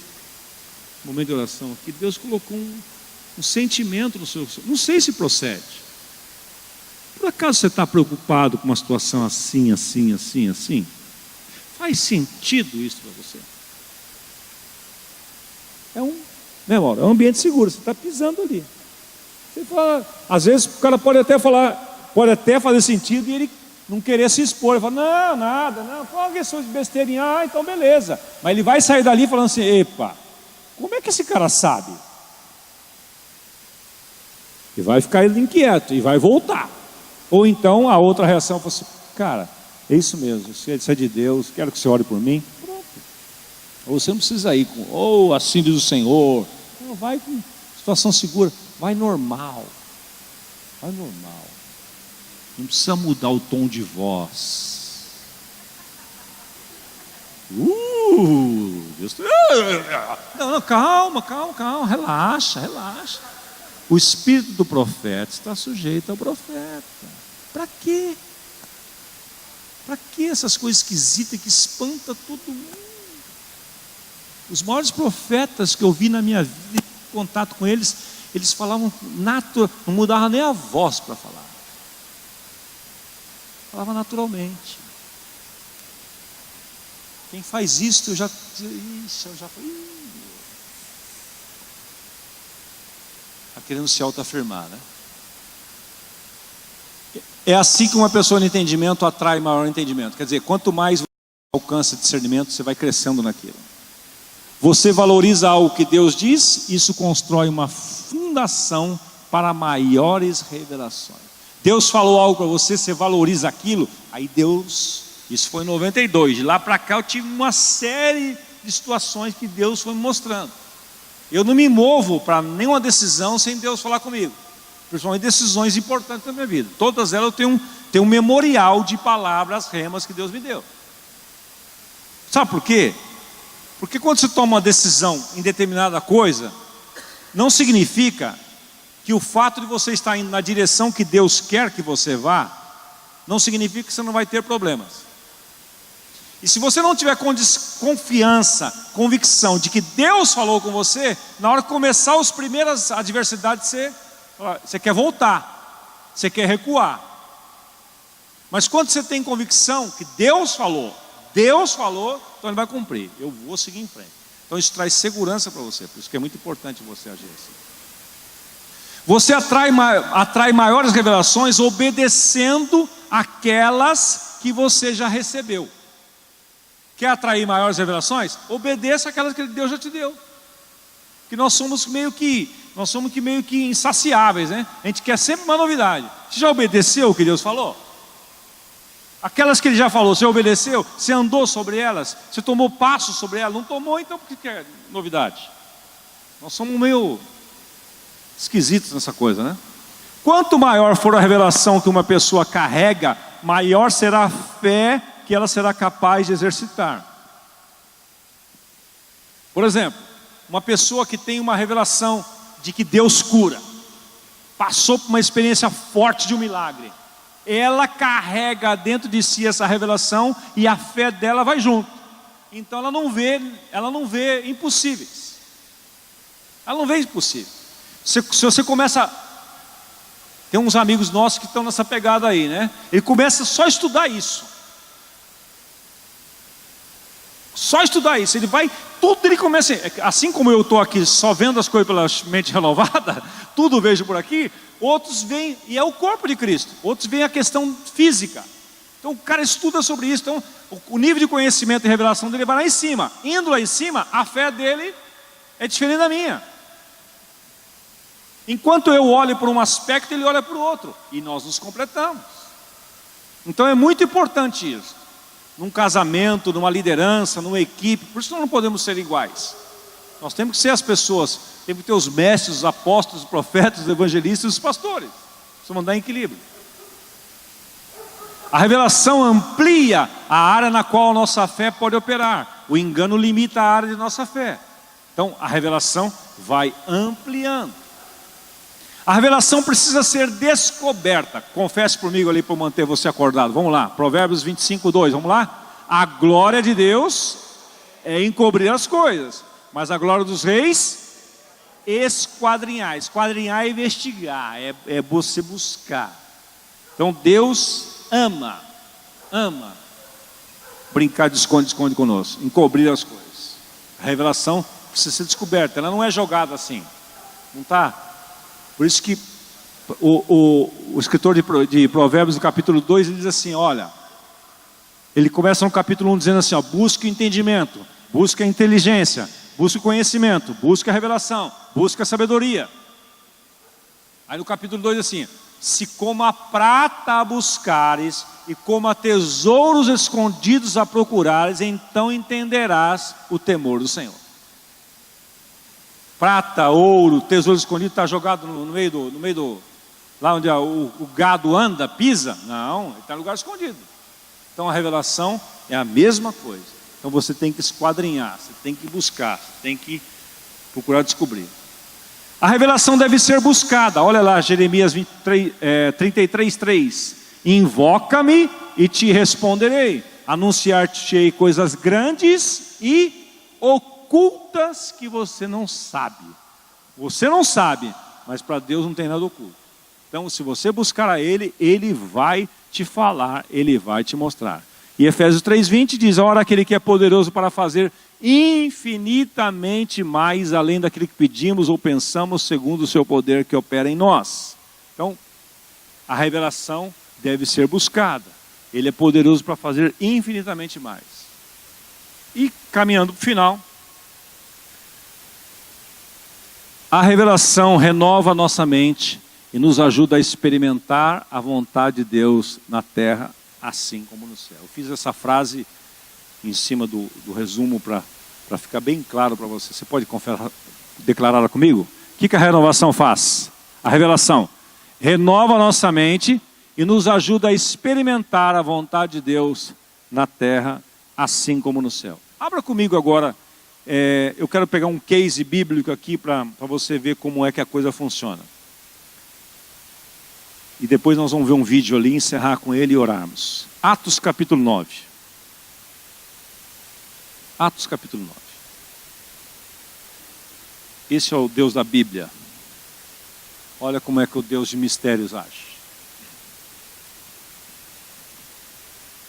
no momento de oração aqui, Deus colocou um sentimento no seu... Não sei se procede. Por acaso você está preocupado com uma situação assim, assim, assim, assim? Faz sentido isso para você? É um ambiente seguro, você está pisando ali. Você fala, às vezes o cara pode até fazer sentido e ele não querer se expor. Ele fala, não, nada, não, fala questão de besteirinha, então beleza. Mas ele vai sair dali falando assim, epa, como é que esse cara sabe? E vai ficar inquieto e vai voltar. Ou então a outra reação fala assim, cara, é isso mesmo, isso é de Deus, quero que você ore por mim. Pronto. Ou você não precisa ir com, ou assim diz o Senhor. Não, vai com situação segura, vai normal. Vai normal. Não precisa mudar o tom de voz. Deus... Não, calma, relaxa. O espírito do profeta está sujeito ao profeta. Para quê? Para que essas coisas esquisitas que espantam todo mundo? Os maiores profetas que eu vi na minha vida, em contato com eles, eles falavam natural, não mudava nem a voz para falar. Falava naturalmente. Quem faz isso, eu já falei. Está querendo se autoafirmar, né? É assim que uma pessoa no entendimento atrai maior entendimento. Quer dizer, quanto mais você alcança discernimento, você vai crescendo naquilo. Você valoriza algo que Deus diz, isso constrói uma fundação para maiores revelações. Deus falou algo para você, você valoriza aquilo, aí Deus, isso foi em 92, de lá para cá eu tive uma série de situações que Deus foi me mostrando. Eu não me movo para nenhuma decisão sem Deus falar comigo, principalmente decisões importantes da minha vida. Todas elas eu tenho um memorial de palavras remas que Deus me deu. Sabe por quê? Porque quando você toma uma decisão em determinada coisa, não significa que o fato de você estar indo na direção que Deus quer que você vá, não significa que você não vai ter problemas. E se você não tiver confiança, convicção de que Deus falou com você, na hora que começar as primeiras adversidades, você quer voltar, você quer recuar. Mas quando você tem convicção que Deus falou, então Ele vai cumprir. Eu vou seguir em frente. Então isso traz segurança para você. Por isso que é muito importante você agir assim. Você atrai maiores revelações obedecendo aquelas que você já recebeu. Quer atrair maiores revelações? Obedeça aquelas que Deus já te deu. Que nós somos meio que insaciáveis, né? A gente quer sempre uma novidade. Você já obedeceu o que Deus falou? Aquelas que Ele já falou, você obedeceu? Você andou sobre elas? Você tomou passos sobre elas? Não tomou, então por que quer novidade? Nós somos meio esquisitos nessa coisa, né? Quanto maior for a revelação que uma pessoa carrega, maior será a fé que ela será capaz de exercitar. Por exemplo, uma pessoa que tem uma revelação de que Deus cura, passou por uma experiência forte de um milagre, ela carrega dentro de si essa revelação e a fé dela vai junto. Então ela não vê impossíveis. Ela não vê impossível. Se você começa, tem uns amigos nossos que estão nessa pegada aí, né? Ele começa só a estudar isso. Só estudar isso, ele começa, assim como eu estou aqui só vendo as coisas pela mente renovada, tudo vejo por aqui, outros veem, e é o corpo de Cristo, outros veem a questão física. Então o cara estuda sobre isso, então o nível de conhecimento e revelação dele vai lá em cima. Indo lá em cima, a fé dele é diferente da minha. Enquanto eu olho para um aspecto, ele olha para o outro. E nós nos completamos. Então é muito importante isso. Num casamento, numa liderança, numa equipe. Por isso nós não podemos ser iguais. Nós temos que ser as pessoas. Temos que ter os mestres, os apóstolos, os profetas, os evangelistas e os pastores. Precisamos andar em equilíbrio. A revelação amplia a área na qual a nossa fé pode operar. O engano limita a área de nossa fé. Então a revelação vai ampliando. A revelação precisa ser descoberta. Confesse comigo ali para manter você acordado. Vamos lá, Provérbios 25:2, vamos lá? A glória de Deus é encobrir as coisas, mas a glória dos reis, esquadrinhar. Esquadrinhar é investigar, é você buscar. Então Deus ama brincar de esconde-esconde conosco, encobrir as coisas. A revelação precisa ser descoberta, ela não é jogada assim, não está? Por isso que o escritor de Provérbios, no capítulo 2, ele diz assim, olha, ele começa no capítulo 1 dizendo assim, ó, busque o entendimento, busque a inteligência, busque o conhecimento, busque a revelação, busque a sabedoria. Aí no capítulo 2 assim, se como a prata a buscares e como a tesouros escondidos a procurares, então entenderás o temor do Senhor. Prata, ouro, tesouro escondido está jogado no meio do lá onde o gado anda, pisa? Não, ele está em lugar escondido. Então a revelação é a mesma coisa. Então você tem que esquadrinhar, você tem que buscar, você tem que procurar descobrir. A revelação deve ser buscada. Olha lá, Jeremias 33:3. Invoca-me e te responderei. Anunciar-te-ei coisas grandes e ocultas que você não sabe. Você não sabe, mas para Deus não tem nada oculto. Então, se você buscar a Ele, Ele vai te falar, Ele vai te mostrar. E Efésios 3:20 diz, ora aquele que é poderoso para fazer infinitamente mais além daquilo que pedimos ou pensamos, segundo o seu poder que opera em nós. Então, a revelação deve ser buscada. Ele é poderoso para fazer infinitamente mais. E caminhando para o final, a revelação renova a nossa mente e nos ajuda a experimentar a vontade de Deus na terra, assim como no céu. Eu fiz essa frase em cima do resumo para ficar bem claro para você. Você pode declarar comigo? O que a renovação faz? A revelação renova a nossa mente e nos ajuda a experimentar a vontade de Deus na terra, assim como no céu. Abra comigo agora, eu quero pegar um case bíblico aqui para você ver como é que a coisa funciona. E depois nós vamos ver um vídeo ali, encerrar com ele e orarmos. Atos capítulo 9. Atos capítulo 9. Esse é o Deus da Bíblia. Olha como é que o Deus de mistérios age.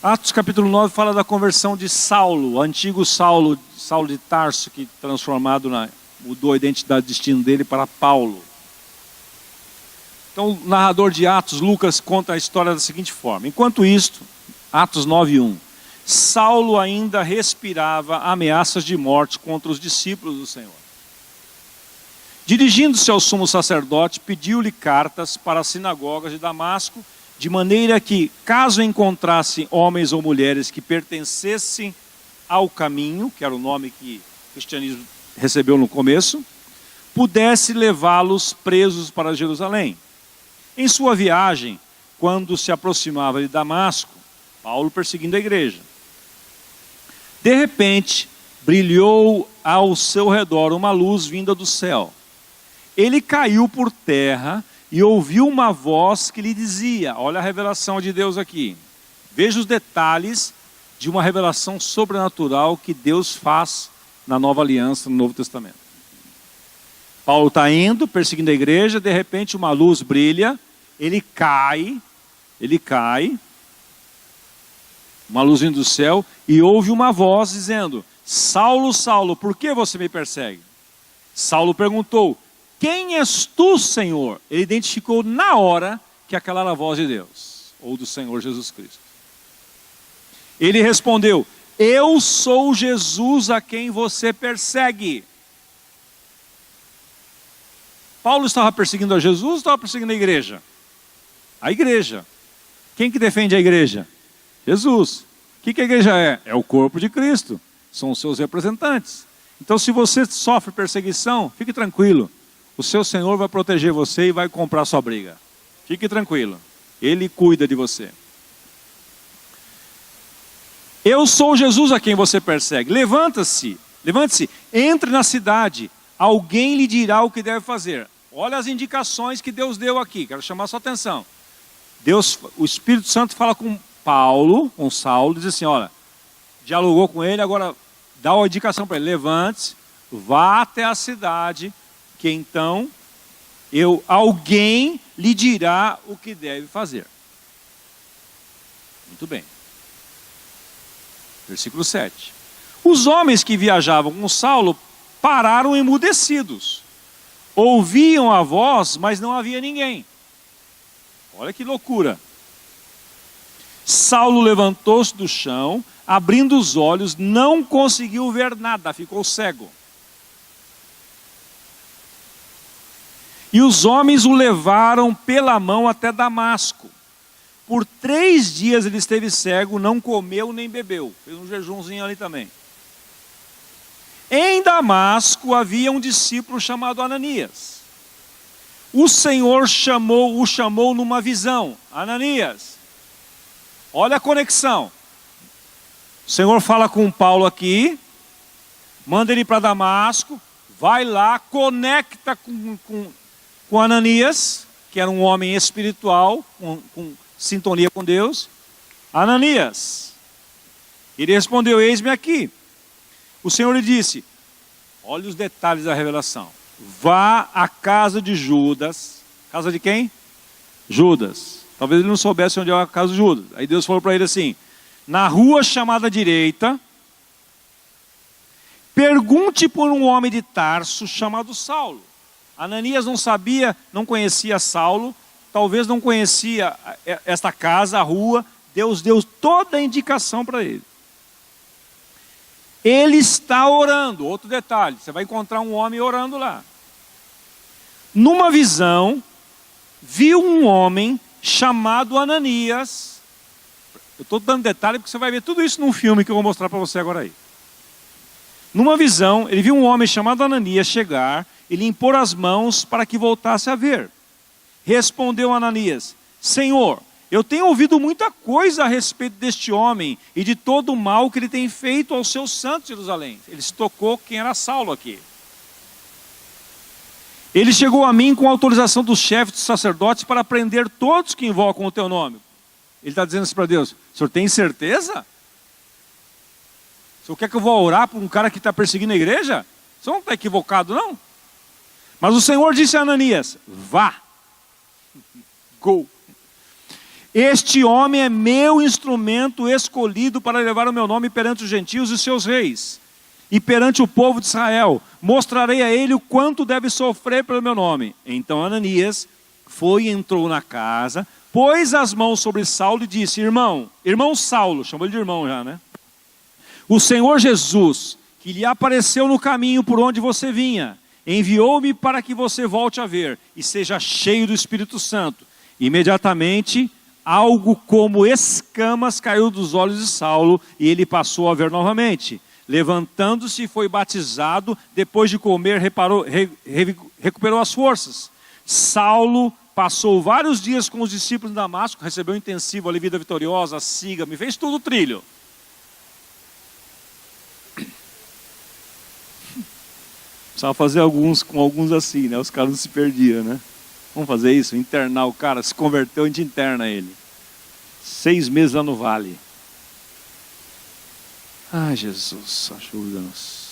Atos capítulo 9 fala da conversão de Saulo, o antigo Saulo de Tarso, que transformado, mudou a identidade e destino dele para Paulo. Então o narrador de Atos, Lucas, conta a história da seguinte forma. Enquanto isto, Atos 9:1, Saulo ainda respirava ameaças de morte contra os discípulos do Senhor. Dirigindo-se ao sumo sacerdote, pediu-lhe cartas para as sinagogas de Damasco, de maneira que, caso encontrasse homens ou mulheres que pertencessem ao caminho, que era o nome que o cristianismo recebeu no começo, pudesse levá-los presos para Jerusalém. Em sua viagem, quando se aproximava de Damasco, Paulo perseguindo a igreja, de repente, brilhou ao seu redor uma luz vinda do céu. Ele caiu por terra e ouviu uma voz que lhe dizia, olha a revelação de Deus aqui. Veja os detalhes de uma revelação sobrenatural que Deus faz na Nova Aliança, no Novo Testamento. Paulo está indo, perseguindo a igreja, de repente uma luz brilha, ele cai, uma luz vindo do céu, e ouve uma voz dizendo, Saulo, Saulo, por que você me persegue? Saulo perguntou, quem és tu, Senhor? Ele identificou na hora que aquela era a voz de Deus, ou do Senhor Jesus Cristo. Ele respondeu, eu sou Jesus a quem você persegue. Paulo estava perseguindo a Jesus ou estava perseguindo a igreja? A igreja. Quem que defende a igreja? Jesus. O que a igreja é? É o corpo de Cristo. São os seus representantes. Então, se você sofre perseguição, fique tranquilo. O seu Senhor vai proteger você e vai comprar sua briga. Fique tranquilo. Ele cuida de você. Eu sou Jesus a quem você persegue. Levante-se, entre na cidade. Alguém lhe dirá o que deve fazer. Olha as indicações que Deus deu aqui. Quero chamar a sua atenção. O Espírito Santo fala com Saulo, diz assim, olha, dialogou com ele, agora dá uma indicação para ele. Levante-se, vá até a cidade, que então alguém lhe dirá o que deve fazer. Muito bem. Versículo 7. Os homens que viajavam com Saulo pararam emudecidos. Ouviam a voz, mas não havia ninguém. Olha que loucura. Saulo levantou-se do chão, abrindo os olhos, não conseguiu ver nada, ficou cego. E os homens o levaram pela mão até Damasco. Por 3 dias ele esteve cego, não comeu nem bebeu. Fez um jejumzinho ali também. Em Damasco havia um discípulo chamado Ananias. O Senhor o chamou numa visão. Ananias, olha a conexão. O Senhor fala com Paulo aqui, manda ele para Damasco, vai lá, conecta com Ananias, que era um homem espiritual, com sintonia com Deus. Ananias, ele respondeu, eis-me aqui. O Senhor lhe disse, olha os detalhes da revelação, vá à casa de Judas. Casa de quem? Judas. Talvez ele não soubesse onde é a casa de Judas. Aí Deus falou para ele assim, na rua chamada direita, pergunte por um homem de Tarso chamado Saulo. Ananias não sabia, não conhecia Saulo, talvez não conhecia esta casa, a rua. Deus deu toda a indicação para ele. Ele está orando. Outro detalhe, você vai encontrar um homem orando lá. Numa visão, viu um homem chamado Ananias. Eu estou dando detalhe porque você vai ver tudo isso num filme que eu vou mostrar para você agora aí. Numa visão, ele viu um homem chamado Ananias chegar e lhe impor as mãos para que voltasse a ver. Respondeu Ananias, Senhor, eu tenho ouvido muita coisa a respeito deste homem e de todo o mal que ele tem feito aos seus santos de Jerusalém. Ele se tocou quem era Saulo aqui. Ele chegou a mim com autorização dos chefes dos sacerdotes para prender todos que invocam o teu nome. Ele está dizendo assim para Deus, o senhor tem certeza? O senhor quer que eu vou orar por um cara que está perseguindo a igreja? O senhor não está equivocado, não? Mas o Senhor disse a Ananias, vá. Go. Este homem é meu instrumento escolhido para levar o meu nome perante os gentios e seus reis, e perante o povo de Israel. Mostrarei a ele o quanto deve sofrer pelo meu nome. Então Ananias foi e entrou na casa, pôs as mãos sobre Saulo e disse, irmão Saulo, chamou ele de irmão já, né? O Senhor Jesus, que lhe apareceu no caminho por onde você vinha, enviou-me para que você volte a ver e seja cheio do Espírito Santo. Imediatamente, algo como escamas caiu dos olhos de Saulo e ele passou a ver novamente. Levantando-se, foi batizado, depois de comer, recuperou as forças. Saulo passou vários dias com os discípulos de Damasco, recebeu um intensivo ali, vida vitoriosa, siga, me fez tudo trilho. Precisava fazer com alguns assim, né? Os caras não se perdiam, né? Vamos fazer isso, internar o cara, se converteu, a gente interna ele. 6 meses lá no vale. Ai, Jesus, ajuda-nos.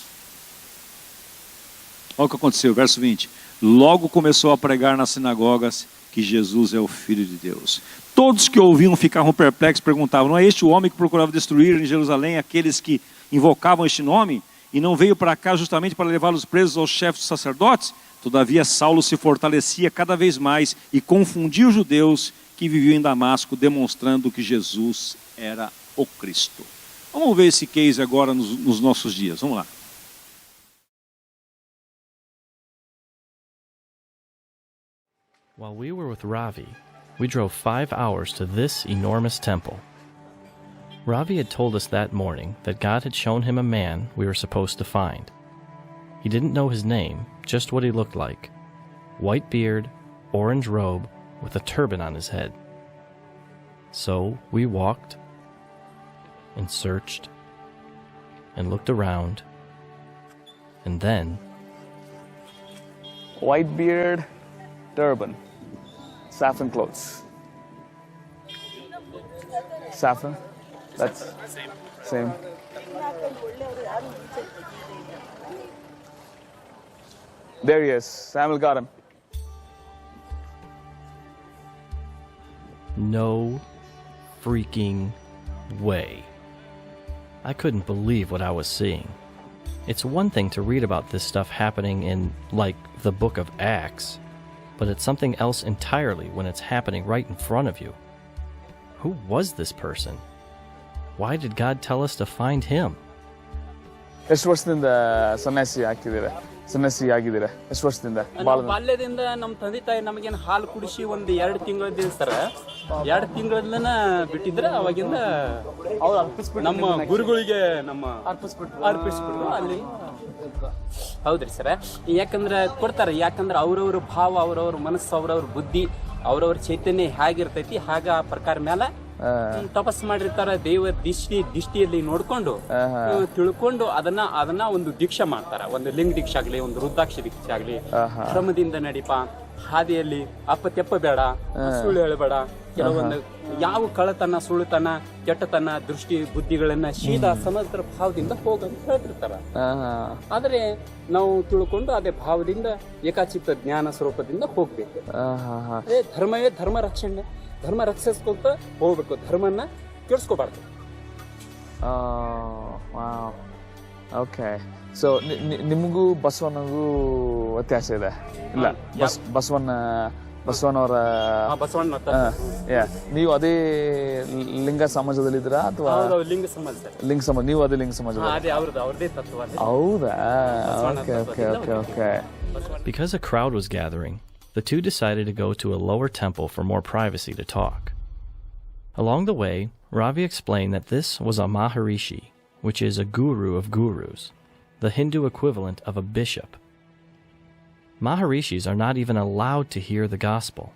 Olha o que aconteceu, verso 20. Logo começou a pregar nas sinagogas que Jesus é o Filho de Deus. Todos que ouviam ficavam perplexos, perguntavam, não é este o homem que procurava destruir em Jerusalém aqueles que invocavam este nome? E não veio para cá justamente para levá-los presos aos chefes dos sacerdotes? Todavia Saulo se fortalecia cada vez mais e confundia os judeus que viviam em Damasco, demonstrando que Jesus era o Cristo. Vamos ver esse case agora nos nossos dias, vamos lá. While we were with Ravi, we drove 5 hours to this enormous temple. Ravi had told us that morning that God had shown him a man we were supposed to find. He didn't know his name, just what he looked like. White beard, orange robe, with a turban on his head. So we walked and searched and looked around, and then... White beard, turban, saffron clothes. Saffron? That's same. There he is. Samuel got him. No freaking way. I couldn't believe what I was seeing. It's one thing to read about this stuff happening in, like, the book of Acts, but it's something else entirely when it's happening right in front of you. Who was this person? Why did God tell us to find him? ಎಷ್ಟು ವರ್ಷದಿಂದ ಸನ್ಯಾಸಿ ಆಗಿದ್ದೀರಾ ಎಷ್ಟು ವರ್ಷದಿಂದ? ಬಾಲ್ಯದಿಂದ ನಮ್ಮ ತಂದೆ ತಾಯಿ ನಮಗೇನು ಹಾಲು ಕುಡಿಸಿ ಒಂದು 2 ತಿಂಗಳ ಸರ್ 2 ತಿಂಗಳನ್ನ ಬಿಟ್ಟಿದ್ರೆ ಅವಾಗಿಂದ ನಮ್ಮ ಗುರುಗಳಿಗೆ ನಮ್ಮ ಅರ್ಪಿಸ್ಬಿಟ್ರು ಅಲ್ಲಿ. ಹೌದ್ರಿ ಸರ್, ಯಾಕಂದ್ರೆ ಕೊಡ್ತಾರೆ, ಯಾಕಂದ್ರೆ ಅವ್ರವ್ರ ಭಾವ, ಅವ್ರವ್ರ ಮನಸ್ಸು, ಅವ್ರವ್ರ ಬುದ್ಧಿ, ಅವ್ರವ್ರ ಚೈತನ್ಯ ಹೇಗಿರ್ತೈತಿ ಹಾಗ ಆ ಪ್ರಕಾರ ಮೇಲೆ ತಪಸ್ ಮಾಡಿರ್ತಾರ. ದೇವ ದೃಷ್ಟಿಯಲ್ಲಿ ನೋಡ್ಕೊಂಡು ತಿಳ್ಕೊಂಡು ಅದನ್ನ ಒಂದು ದೀಕ್ಷೆ ಮಾಡ್ತಾರ. ಒಂದು ಲಿಂಗ ದೀಕ್ಷೆ ಆಗ್ಲಿ, ಒಂದು ರುದ್ರಾಕ್ಷಿ ದೀಕ್ಷೆ ಆಗ್ಲಿ, ಕ್ರಮದಿಂದ ನಡಿಪ, ಹಾದಿಯಲ್ಲಿ ಅಪ್ಪತೆಪ್ಪ ಬೇಡ, ಸುಳ್ಳು ಹೇಳಬೇಡ, ಕೆಲವೊಂದು ಯಾವ ಕಳ್ಳತನ, ಸುಳ್ಳುತನ, ಕೆಟ್ಟತನ, ದೃಷ್ಟಿ ಬುದ್ಧಿಗಳನ್ನ ಸೀದಾ ಸಮಗ್ರ ಭಾವದಿಂದ ಹೋಗಂತ ಹೇಳ್ತಿರ್ತಾರ. ಆದ್ರೆ ನಾವು ತಿಳ್ಕೊಂಡು ಅದೇ ಭಾವದಿಂದ ಏಕಾಚಿತ್ತ ಜ್ಞಾನ ಸ್ವರೂಪದಿಂದ ಹೋಗ್ಬೇಕು. ಅದೇ ಧರ್ಮವೇ ಧರ್ಮ ರಕ್ಷಣೆ, ಧರ್ಮ ರಕ್ಷಿಸ್ಕೊಂತ ಹೋಗ್ಬೇಕು, ಧರ್ಮನ ಕೆಡಿಸ್ಕೋಬಾರ್ದು. ಓಕೆ, ಸೊ ನಿಮಗೂ ಬಸವನಿಗೂ ವ್ಯತ್ಯಾಸ ಇದೆ? ಇಲ್ಲ, ಬಸವನವರ ನೀವು ಅದೇ ಲಿಂಗ ಸಮಾಜದಲ್ಲಿದ್ದೀರಾ ಅಥವಾ? ಲಿಂಗ ಸಮಾಜ. ನೀವು ಅದೇ ಲಿಂಗ ಸಮಾಜ? ಹೌದಾ? Okay okay okay okay. Because a crowd was gathering, the two decided to go to a lower temple for more privacy to talk. Along the way, Ravi explained that this was a Maharishi, which is a guru of gurus, the Hindu equivalent of a bishop. Maharishis are not even allowed to hear the gospel.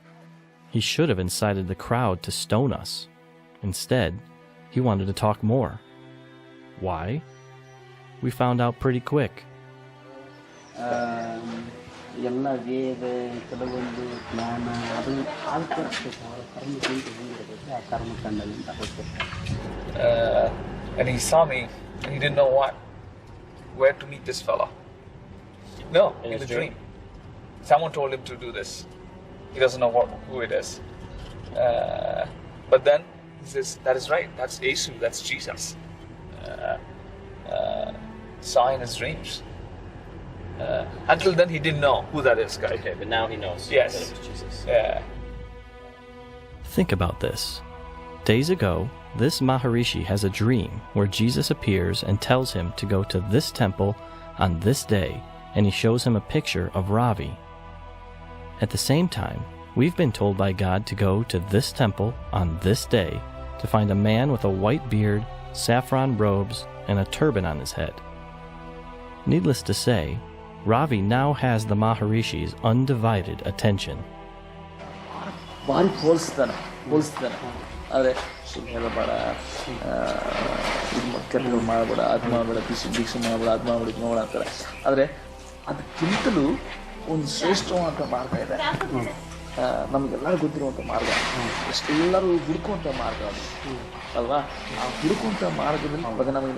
He should have incited the crowd to stone us. Instead, he wanted to talk more. Why? We found out pretty quick. ಎಲ್ಲ ವೇದ ಕೆಲವೊಂದು ಜ್ಞಾನ ಅದು ಕರ್ಮಕಾಂಡದಿಂದ And he saw me and he didn't know where to meet this fella. No, in the dream. Someone told him to do this. He doesn't know who it is. But then he says, that is right, that's Jesus, that's Jesus. Saw in his dreams. Until then, he didn't know who that is, guy. Okay, but now he knows. Yes. That it was Jesus. Yeah. Think about this. Days ago, this Maharishi has a dream where Jesus appears and tells him to go to this temple on this day, and he shows him a picture of Ravi. At the same time, we've been told by God to go to this temple on this day to find a man with a white beard, saffron robes, and a turban on his head. Needless to say, Ravi now has the Maharishi's undivided attention. ಭಾರಿ ಹೋಲಿಸ್ತಾನೆ. ಆದರೆ ಸುಮ್ಮನೆ ಹೇಳಬೇಡ, ಕೆಲಸಗಳು ಮಾಡಬೇಡ, ಅದು ಮಾಡಬೇಡ, ದೀಕ್ಷೆ ಮಾಡಬೇಡ, ಅದು ಮಾಡಬೇಡ, ಇದು ಮಾಡಬೇಡ ಅಂತಾರೆ. ಆದರೆ ಅದಕ್ಕಿಂತಲೂ ಒಂದು ಶ್ರೇಷ್ಠವಾದಂಥ ಮಾರ್ಗ ಇದೆ, ನಮಗೆಲ್ಲರೂ ಗೊತ್ತಿರುವಂಥ ಮಾರ್ಗ, ಎಲ್ಲರೂ ಹುಡುಕುವಂಥ ಮಾರ್ಗ ಅದು ಅಲ್ವಾ? ಆ ಹುಡುಕುವಂಥ ಮಾರ್ಗದಲ್ಲಿ ಇವಾಗ ನಮಗೆ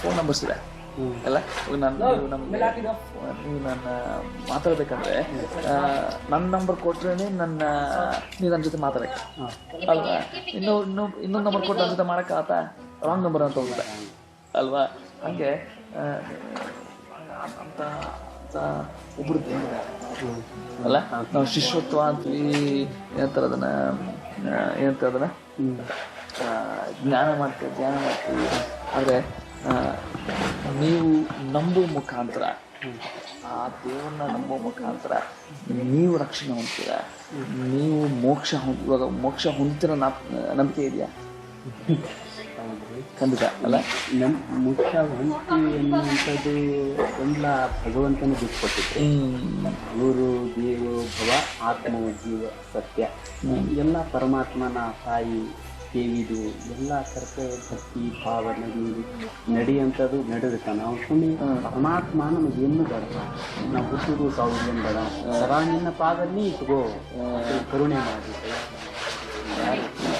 ಫೋನ್ ನಂಬರ್ಸ್ ಇದೆ ಅಲ್ಲ. ನೀವು ನನ್ನ ಮಾತಾಡ್ಬೇಕಂದ್ರೆ ನನ್ನ ನಂಬರ್ ಕೊಟ್ರೆ ನೀವು ನನ್ನ ಜೊತೆ ಮಾತಾಡಕ್ಕೆ ಅಲ್ವಾ? ಇನ್ನೊಂದು ನಂಬರ್ ಕೊಟ್ಟು ನನ್ನ ಜೊತೆ ಮಾಡೋಕ್ಕಾಗತ್ತ? ರಾಂಗ್ ನಂಬರ್ ಅಂತ ಹೋಗುತ್ತೆ ಅಲ್ವಾ? ಹಂಗೆ ಅಂತ ಒಬ್ರು ಅಲ್ಲ. ನಾವು ಶಿಷ್ಯತ್ವ ಅಂತೀವಿ, ಏನಂತಾರೆ ಅದನ್ನ ಜ್ಞಾನ ಮಾಡ್ತೀವಿ. ಆದರೆ ನೀವು ನಂಬುವ ಮುಖಾಂತರ, ಆ ದೇವರನ್ನ ನಂಬುವ ಮುಖಾಂತರ ನೀವು ರಕ್ಷಣೆ ಹೊಂದ್ತೀರ, ನೀವು ಇವಾಗ ಮೋಕ್ಷ ಹೊಂದಿರೋ ನಂಬಿಕೆ ಇದೆಯಾ? ಖಂಡಿತ ಅಲ್ಲ. ಮುಖ್ಯ ಹೊಂದ್ತೀವಿ ಎನ್ನುವಂಥದ್ದು ಎಲ್ಲ ಭಗವಂತನ ಬಿಟ್ಕೊಟ್ಟಿದ್ರು. ಗುರು ದೇವೋ ಭವ ಆತ್ಮ ಜೀವ ಸತ್ಯ ಎಲ್ಲ ಪರಮಾತ್ಮನ ತಾಯಿ ದೇವಿದು ಎಲ್ಲ ಕರ್ತವ್ಯ ಭಕ್ತಿ ಭಾವ ನಡೆಯುವಂಥದ್ದು ನಡೆದಿರ್ತಾನೆ. ನಾವು ಸುಮ್ಮನೆ ಪರಮಾತ್ಮ ನಮಗೇನು ಬೇಡ, ನಾವು ಹುಟ್ಟುದು ಸಾವುದೇನು ಬೇಡ, ಸದಾ ನಿನ್ನ ಪಾದಲ್ಲಿ ಇಟ್ಕೋ, ಕರುಣೆ ಮಾಡಿದ್ರೆ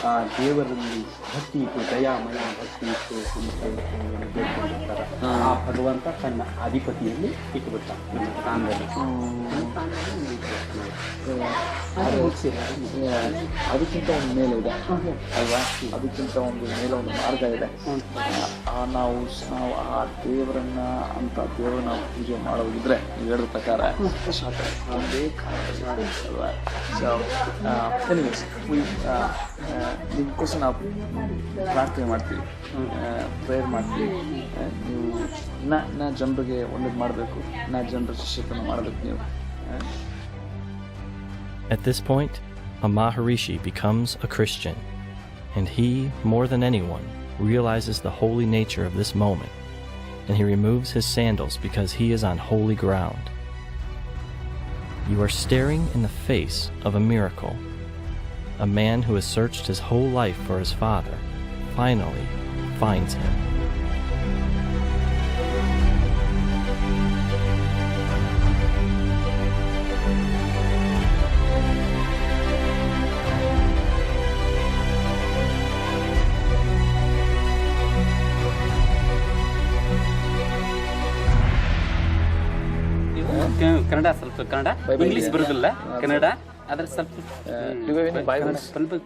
ಆ ದೇವರಲ್ಲಿ ಭಕ್ತಿ ಇಟ್ಟು, ದಯಾಮಯ ಭಕ್ತಿ ಇಟ್ಟು ಬೇಡ್ಕೊಂಡಿರ್ತಾರೆ. ಆ ಭಗವಂತ ತನ್ನ ಅಧಿಪತಿಯಲ್ಲಿ ಇಟ್ಟುಬಿಡ್ತಾನೆ ನಮ್ಮ ಸ್ಥಾನದಲ್ಲಿ. ಅದಕ್ಕಿಂತ ಒಂದು ಮೇಲೆ ಇದೆ ಅಲ್ವಾ? ಅದಕ್ಕಿಂತ ಒಂದು ಮೇಲೆ ಒಂದು ಮಾರ್ಗ ಇದೆ. ನಾವು ಆ ದೇವರನ್ನ ನಾವು ಪೂಜೆ ಮಾಡೋದಿದ್ರೆ ನೀವು ಹೇಳಿದ ಪ್ರಕಾರ ಒಂದೇ ಅಲ್ವಾ? ನಿಮ್ಗೋಸ್ಕರ ನಾವು ಪ್ರಾರ್ಥನೆ ಮಾಡ್ತೀವಿ, ಪ್ರೇಯರ್ ಮಾಡ್ತೀವಿ. ನೀವು ನಾ ಜನರಿಗೆ ಒಳ್ಳೇದು ಮಾಡಬೇಕು, ನಾ ಜನರ ಶಿಷ್ಯತನ ಮಾಡಬೇಕು ನೀವು. At this point, a Maharishi becomes a Christian, and he, more than anyone, realizes the holy nature of this moment, and he removes his sandals because he is on holy ground. You are staring in the face of a miracle. A man who has searched his whole life for his father finally finds him. Kannada ಸ್ವಲ್ಪ, ಕನ್ನಡ ಇಂಗ್ಲಿಷ್ ಬರೋದಿಲ್ಲ, ಕನ್ನಡ ಆದ್ರೆ ಸ್ವಲ್ಪ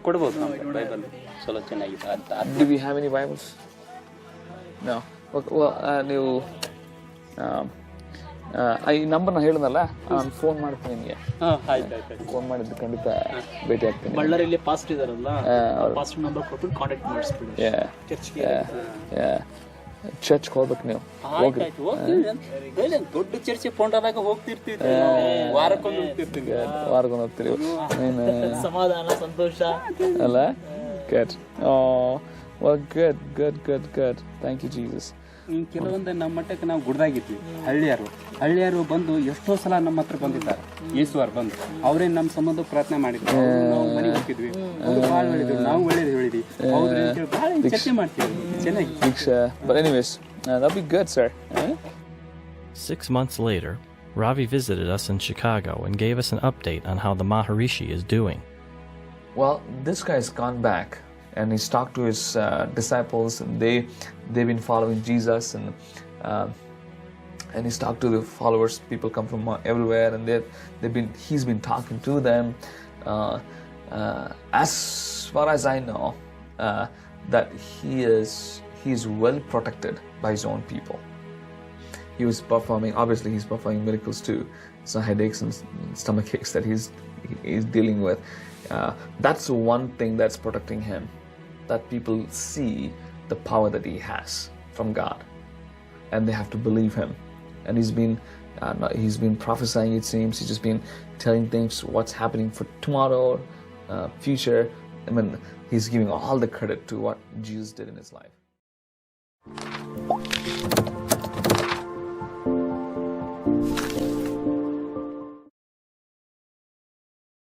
ಕೊಡ್ಬೋದು. ಬೈಬಲ್ ಚಲೋ ಚೆನ್ನಾಗಿದೆ. Do we have any Bibles? No. ನೀವು ಈ ನಂಬರ್ನ ಹೇಳಿದ್ನಲ್ಲ, ನಾನು ಫೋನ್ ಮಾಡ್ತೀನಿ ನಿಮಗೆ. ಫೋನ್ ಮಾಡಿದ್ದು ಖಂಡಿತ ಭೇಟಿ ಆಗ್ತೀನಿ. ಬಳ್ಳಾರಿಯಲ್ಲಿ ಪಾಸ್ಟ್ ಇದಾರಲ್ಲ, ಪಾಸ್ಟ್ ನಂಬರ್ ಕೊಟ್ಬಿಟ್ಟು ಕಾಂಟ್ಯಾಕ್ಟ್ ಮಾಡಿಸ್ಬಿಡಿ. ಚರ್ಚ್ಗೆ ಹೋಗ್ಬೇಕು ನೀವು. ದೊಡ್ಡ ಚರ್ಚೆ ಪೊಂಡದಾಗ ಹೋಗ್ತಿರ್ತೀವಿ, ವಾರಕ್ಕೊಂದು ಹೋಗ್ತೀರಿ. ಸಮಾಧಾನ ಸಂತೋಷ ಅಲ್ಲ? Good. Oh, well, good. Thank you, Jesus. ಕೆಲವೊಂದು ನಮ್ಮ ಮಟ್ಟಕ್ಕೆ ನಾವು ಗುಡ್ದಾಗಿದ್ವಿ. ಹಳ್ಳಿಯಾರು ಬಂದು ಎಷ್ಟೋ ಸಲ ನಮ್ಮ ಹತ್ರ ಬಂದಿದ್ದಾರೆ. ಯೇಸುವಾರು ಬಂದು ಅವರೇ ನಮ್ಮ ಸಂಬಂಧ ಪ್ರಾರ್ಥನೆ ಮಾಡಿದ್ರು. ನಾವು ಮನೆಗೆ ಹೋಗಿದ್ವಿ, ಅವರು ಭಾಳ ಹೇಳಿದ್ರು, ನಾವು ಒಳ್ಳೇದು ಹೇಳಿದ್ವಿ. ಹೌದ್ರಿ ಅಂತೇಳಿ ಭಾಳ ಚರ್ಚೆ ಮಾಡ್ತೀವಿ. ಚೆನ್ನಾಗಿ. But anyways, that'll be good, sir. 6 months later, Ravi visited us in Chicago and gave us an update on how the Maharishi is doing. Well, this guy's gone back and he's talked to his disciples, and they've been following Jesus, and he's talked to the followers. People come from everywhere, and he's been talking to them. As far as I know, that he is well protected by his own people. He's performing miracles too. Some headaches and stomach aches that he's dealing with. That's one thing that's protecting him, that people see the power that he has from God, and they have to believe him. And he's been prophesying, it seems. He's just been telling things, what's happening for tomorrow, future. I mean, he's giving all the credit to what Jesus did in his life.